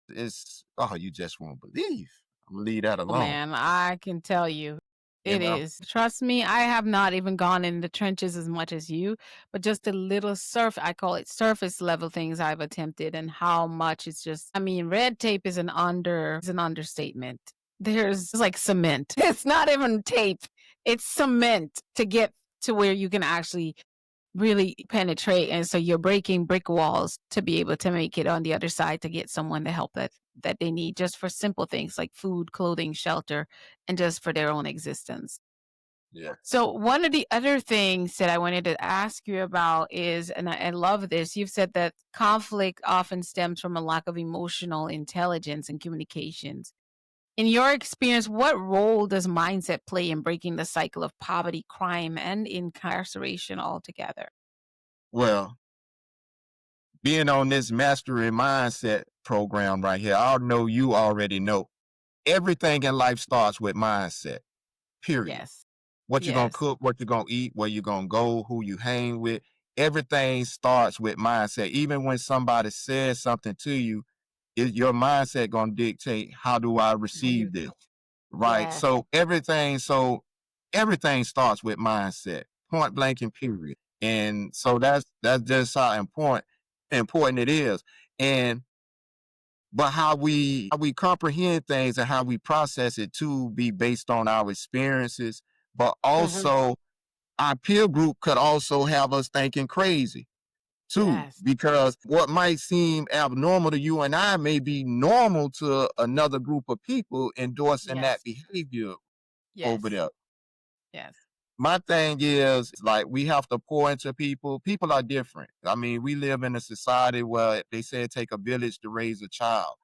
[SPEAKER 3] It's you just won't believe. I'm gonna leave that
[SPEAKER 2] Oh,
[SPEAKER 3] alone.
[SPEAKER 2] man, I can tell you.
[SPEAKER 3] You
[SPEAKER 2] It
[SPEAKER 3] know?
[SPEAKER 2] is. Trust me, I have not even gone in the trenches as much as you, but just the little I call it surface level things I've attempted and how much it's just, I mean, red tape is an understatement. There's it's like cement. It's not even tape. It's cement to get to where you can actually really penetrate, and so you're breaking brick walls to be able to make it on the other side to get someone the help that they need just for simple things like food, clothing, shelter, and just for their own existence.
[SPEAKER 3] Yeah.
[SPEAKER 2] So one of the other things that I wanted to ask you about is, and I love this, you've said that conflict often stems from a lack of emotional intelligence and communications. In your experience, what role does mindset play in breaking the cycle of poverty, crime, and incarceration altogether?
[SPEAKER 3] Well, being on this mastery mindset program right here, I know you already know everything in life starts with mindset. Period.
[SPEAKER 2] Yes.
[SPEAKER 3] What you're gonna
[SPEAKER 2] Yes.
[SPEAKER 3] cook, what you're gonna eat, where you're gonna go, who you hang with. Everything starts with mindset. Even when somebody says something to you, is your mindset gonna dictate how do I
[SPEAKER 2] How you
[SPEAKER 3] receive this?
[SPEAKER 2] feel.
[SPEAKER 3] Right.
[SPEAKER 2] Yes.
[SPEAKER 3] So everything starts with mindset. Point blank and period. And so that's just how important it is. And but how we comprehend things and how we process it to be based on our experiences, but
[SPEAKER 2] Mhm.
[SPEAKER 3] also our peer group could also have us thinking crazy too,
[SPEAKER 2] Yes.
[SPEAKER 3] because what might seem abnormal to you and I may be normal to another group of people endorsing that
[SPEAKER 2] Yes.
[SPEAKER 3] behavior over
[SPEAKER 2] Yes.
[SPEAKER 3] there.
[SPEAKER 2] Yes.
[SPEAKER 3] My thing is like we have to pour into people. People are different. I mean, we live in a society where they say it take a village to raise a child.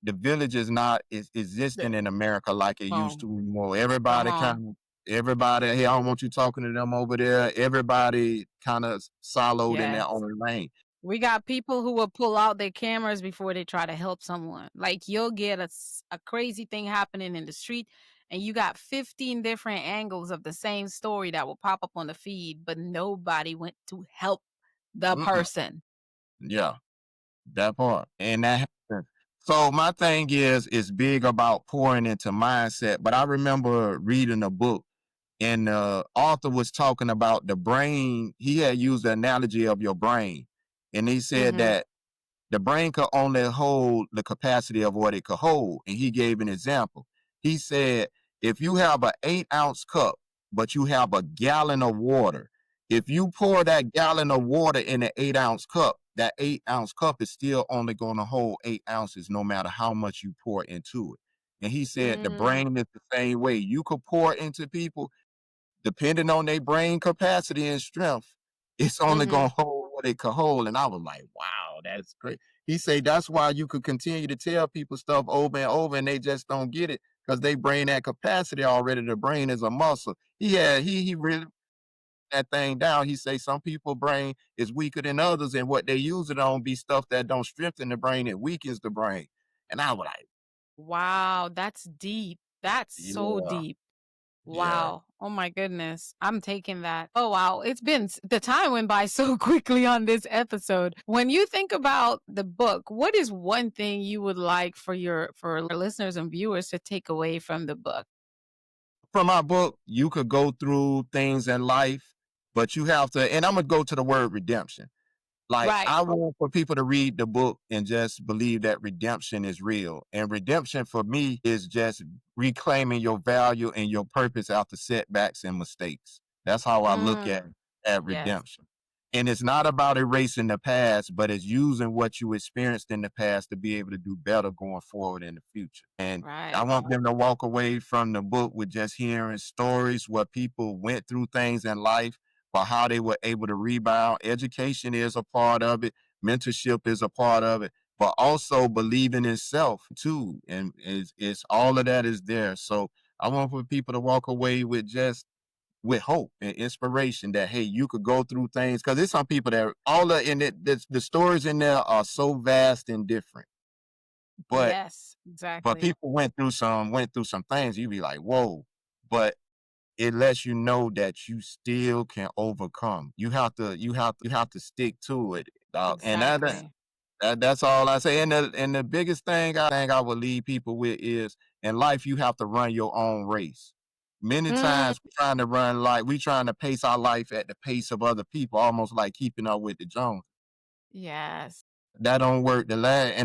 [SPEAKER 3] The village is not
[SPEAKER 2] The
[SPEAKER 3] existing in America like it used
[SPEAKER 2] um,
[SPEAKER 3] to anymore.
[SPEAKER 2] uh-huh.
[SPEAKER 3] Everybody, hey, I don't want you talking to them over there. Everybody kind of siloed in their
[SPEAKER 2] Yes.
[SPEAKER 3] own lane.
[SPEAKER 2] We got people who will pull out their cameras before they try to help someone. Like you'll get a crazy thing happening in the street and you got 15 different angles of the same story that will pop up on the feed, but nobody went to help the
[SPEAKER 3] Mm-mm.
[SPEAKER 2] person.
[SPEAKER 3] Yeah, that part. And that happens. So my thing is big about pouring into mindset. But I remember reading a book and the author was talking about the brain. He had used the analogy of your brain. And he said
[SPEAKER 2] Mhm.
[SPEAKER 3] that the brain could only hold the capacity of what it could hold. And he gave an example. He said, if you have an 8-ounce cup, but you have a gallon of water, if you pour that gallon of water in an 8-ounce cup, that 8-ounce cup is still only going to hold 8 ounces no matter how much you pour into it. And he said the
[SPEAKER 2] Mm.
[SPEAKER 3] brain is the same way. You could pour into people depending on their brain capacity and strength, it's only
[SPEAKER 2] Mhm.
[SPEAKER 3] gonna hold what it could hold. And I was like, wow, that's great. He said that's why you could continue to tell people stuff over and over and they just don't get it because they brain that capacity already. The brain is a muscle. He really that thing down. He say some people brain is weaker than others, and what they use it on be stuff that don't strengthen the brain, it weakens the brain. And I was like,
[SPEAKER 2] Wow, that's deep. That's so
[SPEAKER 3] yeah,
[SPEAKER 2] deep.
[SPEAKER 3] yeah.
[SPEAKER 2] Wow. Oh my goodness. I'm taking that. Oh wow. The time went by so quickly on this episode. When you think about the book, what is one thing you would like for listeners and viewers to take away from the book?
[SPEAKER 3] From our book, you could go through things in life, but you have to, and I'm gonna go to the word redemption. Like,
[SPEAKER 2] Right.
[SPEAKER 3] I want for people to read the book and just believe that redemption is real. And redemption for me is just reclaiming your value and your purpose after setbacks and mistakes. That's how I look
[SPEAKER 2] Mm,
[SPEAKER 3] at
[SPEAKER 2] yes.
[SPEAKER 3] redemption. And it's not about erasing the past, but it's using what you experienced in the past to be able to do better going forward in the future. And I
[SPEAKER 2] Right.
[SPEAKER 3] want them to walk away from the book with just hearing stories where people went through things in life, but how they were able to rebound. Education is a part of it, mentorship is a part of it, but also believing in self too. And it's all of that is there. So I want for people to walk away with just with hope and inspiration that hey, you could go through things because there's some people that all the in it the stories in there are so vast and different, but
[SPEAKER 2] Yes,
[SPEAKER 3] but
[SPEAKER 2] exactly.
[SPEAKER 3] people went through some things. You be like, whoa, but it lets you know that you still can overcome. You have to stick to it, dog. And
[SPEAKER 2] Exactly.
[SPEAKER 3] that's all I say. And the biggest thing I would leave people with is in life you have to run your own race. Many
[SPEAKER 2] Mm,
[SPEAKER 3] times we trying to pace our life at the pace of other people, almost like keeping up with the Jones.
[SPEAKER 2] yes.
[SPEAKER 3] That don't work. And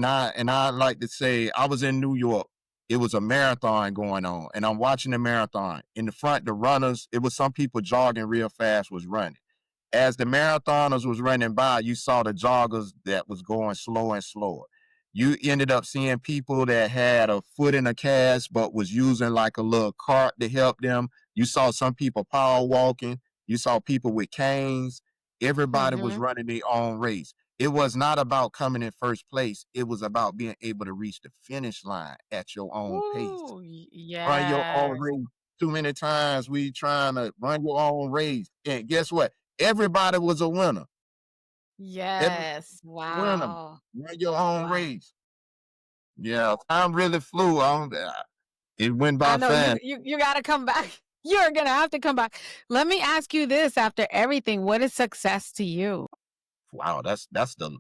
[SPEAKER 3] I like to say I was in New York. It was a marathon going on, and I'm watching the marathon. In the front, the runners, it was some people jogging real fast, was running. As the marathoners was running by, you saw the joggers that was going slower and slower. You ended up seeing people that had a foot in a cast but was using like a little cart to help them. You saw some people power walking. You saw people with canes. Everybody was
[SPEAKER 2] Mhm.
[SPEAKER 3] running their own race. It was not about coming in first place. It was about being able to reach the finish line at your own pace.
[SPEAKER 2] Ooh,
[SPEAKER 3] Run your own
[SPEAKER 2] yes.
[SPEAKER 3] race. Too many times we trying to run your own race. And guess what? Everybody was a winner. Everybody
[SPEAKER 2] Yes.
[SPEAKER 3] was a winner.
[SPEAKER 2] Wow.
[SPEAKER 3] Run your own
[SPEAKER 2] Wow.
[SPEAKER 3] race. Yeah, time really flew. It went
[SPEAKER 2] I
[SPEAKER 3] by
[SPEAKER 2] know you
[SPEAKER 3] fast.
[SPEAKER 2] you gotta come back. You're gonna have to come back. Let me ask you this after everything, what is success to you?
[SPEAKER 3] Wow, that's the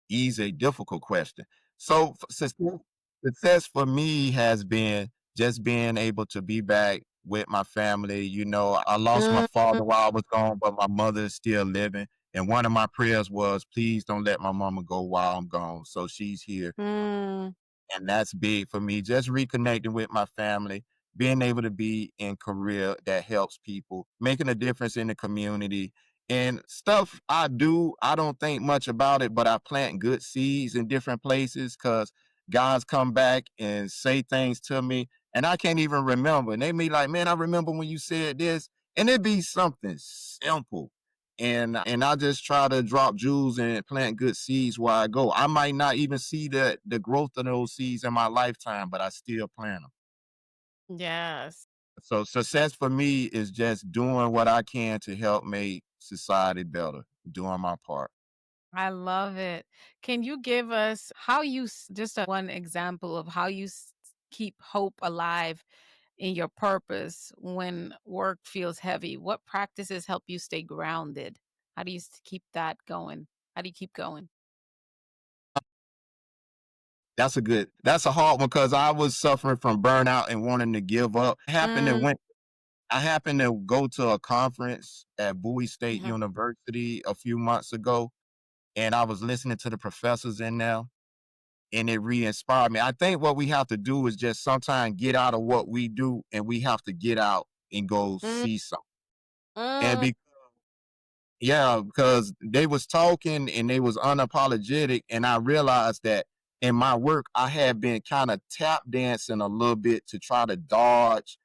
[SPEAKER 3] easy, difficult question. So success for me has been just being able to be back with my family. I lost my
[SPEAKER 2] Mhm.
[SPEAKER 3] father while I was gone, but my mother is still living. And one of my prayers was, please don't let my mama go while I'm gone. So she's here.
[SPEAKER 2] Mm,
[SPEAKER 3] And that's big for me. Just reconnecting with my family, being able to be in career that helps people, making a difference in the community. And stuff I do, I don't think much about it, but I plant good seeds in different places because guys come back and say things to me, and I can't even remember. And they be like, man, I remember when you said this. And it be something simple. And I just try to drop jewels and plant good seeds where I go. I might not even see the growth of those seeds in my lifetime, but I still plant them.
[SPEAKER 2] yes.
[SPEAKER 3] So success for me is just doing what I can to help make society better, doing my part.
[SPEAKER 2] I love it. Can you give us how you just one example of how you keep hope alive in your purpose when work feels heavy? What practices help you stay grounded? How do you keep that going? How do you keep going?
[SPEAKER 3] That's a hard one because I was suffering from burnout and wanting to give up.
[SPEAKER 2] Mm,
[SPEAKER 3] I happened to go to a conference at Bowie State
[SPEAKER 2] mhm,
[SPEAKER 3] University a few months ago, and I was listening to the professors in there, and it re-inspired me. I think what we have to do is just sometimes get out of what we do, and we have to get out and go
[SPEAKER 2] mm,
[SPEAKER 3] see something. And
[SPEAKER 2] mm.
[SPEAKER 3] yeah, because they was talking and they was unapologetic, and I realized that in my work I had been kind of tap dancing a little bit to try to dodge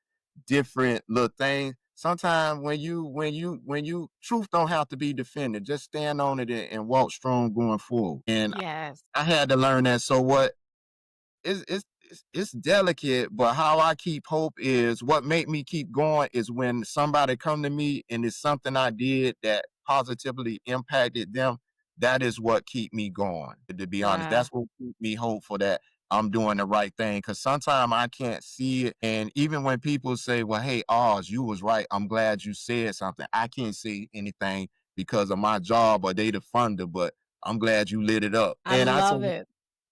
[SPEAKER 3] different little things. Sometimes when you truth don't have to be defended, just stand on it and walk strong going forward. And
[SPEAKER 2] Yes.
[SPEAKER 3] I had to learn that. So what it's delicate, but how I keep hope is what make me keep going is when somebody come to me and it's something I did that positively impacted them. That is what keep me going. To be honest,
[SPEAKER 2] Wow.
[SPEAKER 3] that's what keep me hopeful that I'm doing the right thing. Because sometimes I can't see it, and even when people say, "Well, hey, Oz, you was right. I'm glad you said something." I can't say anything because of my job or they the funder, but I'm glad you lit it up.
[SPEAKER 2] I
[SPEAKER 3] And I say
[SPEAKER 2] love it.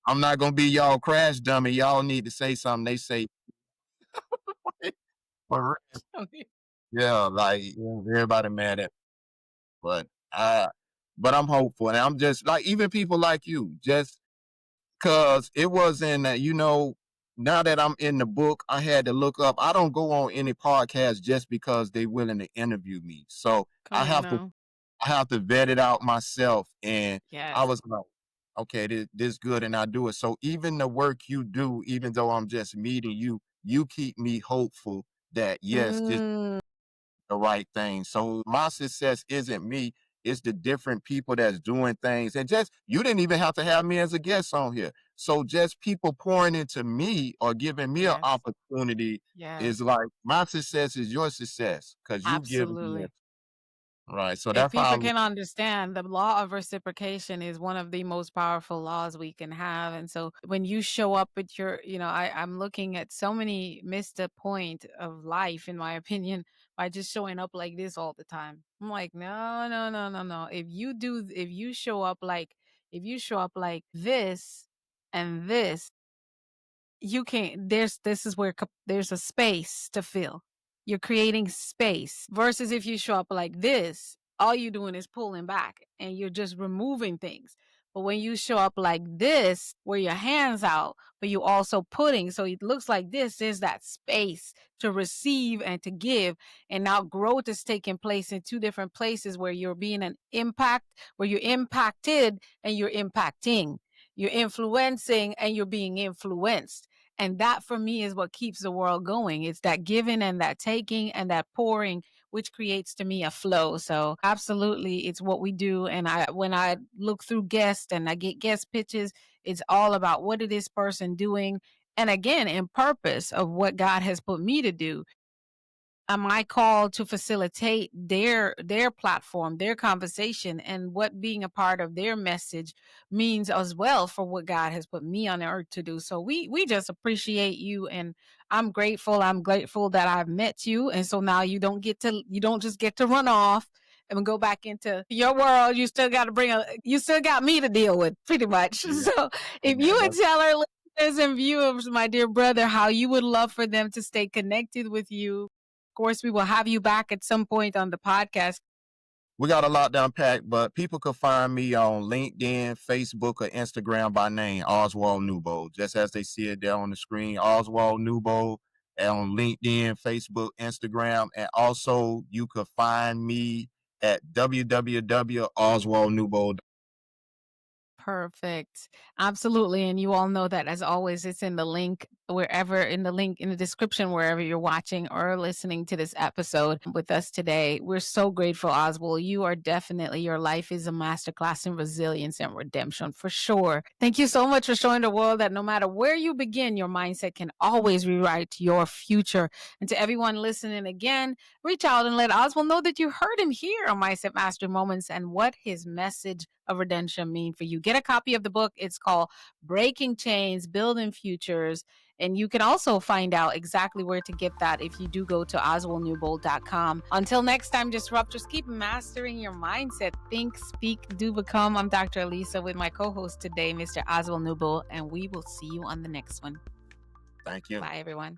[SPEAKER 3] I'm not gonna be y'all crash dummy. Y'all need to say something. They say, for real. Yeah, like everybody mad at, but but I'm hopeful. And I'm just like, even people like you, just because it wasn't, now that I'm in the book, I had to look up. I don't go on any podcast just because they willing to interview me. So
[SPEAKER 2] Come on now.
[SPEAKER 3] I have to vet it out myself. And I
[SPEAKER 2] Yes.
[SPEAKER 3] was like, okay, this good, and I do it. So even the work you do, even though I'm just meeting you, you keep me hopeful that yes, this is
[SPEAKER 2] Mm,
[SPEAKER 3] the right thing. So my success isn't me, it's the different people that's doing things. And just you didn't even have to have me as a guest on here. So just people pouring into me or giving me an
[SPEAKER 2] yes.
[SPEAKER 3] opportunity
[SPEAKER 2] Yes.
[SPEAKER 3] is like my success is your success because you give me it.
[SPEAKER 2] Absolutely.
[SPEAKER 3] Right. So
[SPEAKER 2] If
[SPEAKER 3] that's how I
[SPEAKER 2] people
[SPEAKER 3] look.
[SPEAKER 2] can understand, the law of reciprocation is one of the most powerful laws we can have. And so when you show up with your, I'm looking at so many missed a point of life, in my opinion, by just showing up like this all the time. I'm like, no, no, no, no, no. If you show up like this and this, you can't this is where there's a space to fill. You're creating space versus if you show up like this, all you're doing is pulling back and you're just removing things. But when you show up like this, where your hands out, but you also putting, so it looks like this is that space to receive and to give. And now growth is taking place in two different places where you're being an impact, where you're impacted and you're impacting. You're influencing and you're being influenced. And that for me is what keeps the world going. It's that giving and that taking and that pouring, which creates to me a flow. So absolutely, it's what we do. And when I look through guests and I get guest pitches, it's all about what is this person doing. And again, in purpose of what God has put me to do. Am I called to facilitate their platform, their conversation, and what being a part of their message means as well for what God has put me on the earth to do. So we just appreciate you, and I'm grateful. I'm grateful that I've met you, and so now you don't just get to run off and go back into your world. You still got me to deal with, pretty much.
[SPEAKER 3] Yeah,
[SPEAKER 2] So if you would
[SPEAKER 3] man.
[SPEAKER 2] tell our listeners and viewers, my dear brother, how you would love for them to stay connected with you. Of course, we will have you back at some point on the podcast.
[SPEAKER 3] We got a lot to unpack, but people could find me on LinkedIn, Facebook, or Instagram by name, Oswald Newbold. Just as they see it there on the screen, Oswald Newbold, and on LinkedIn, Facebook, Instagram. And also you could find me at www.oswaldnewbold.
[SPEAKER 2] Perfect. Absolutely. And you all know that, as always, it's in the link in the description, wherever you're watching or listening to this episode with us today. We're so grateful, Oswald. Your life is a masterclass in resilience and redemption for sure. Thank you so much for showing the world that no matter where you begin, your mindset can always rewrite your future. And to everyone listening again, reach out and let Oswald know that you heard him here on Mindset Mastery Moments and what his message of redemption mean for you. Get a copy of the book. It's called Breaking Chains, Building Futures. And you can also find out exactly where to get that if you do go to oswaldnewbold.com. Until next time, disruptors, keep mastering your mindset. Think, speak, do become. I'm Dr. Alisa with my co-host today, Mr. Oswald Newbold, and we will see you on the next one.
[SPEAKER 3] Thank you.
[SPEAKER 2] Bye, everyone.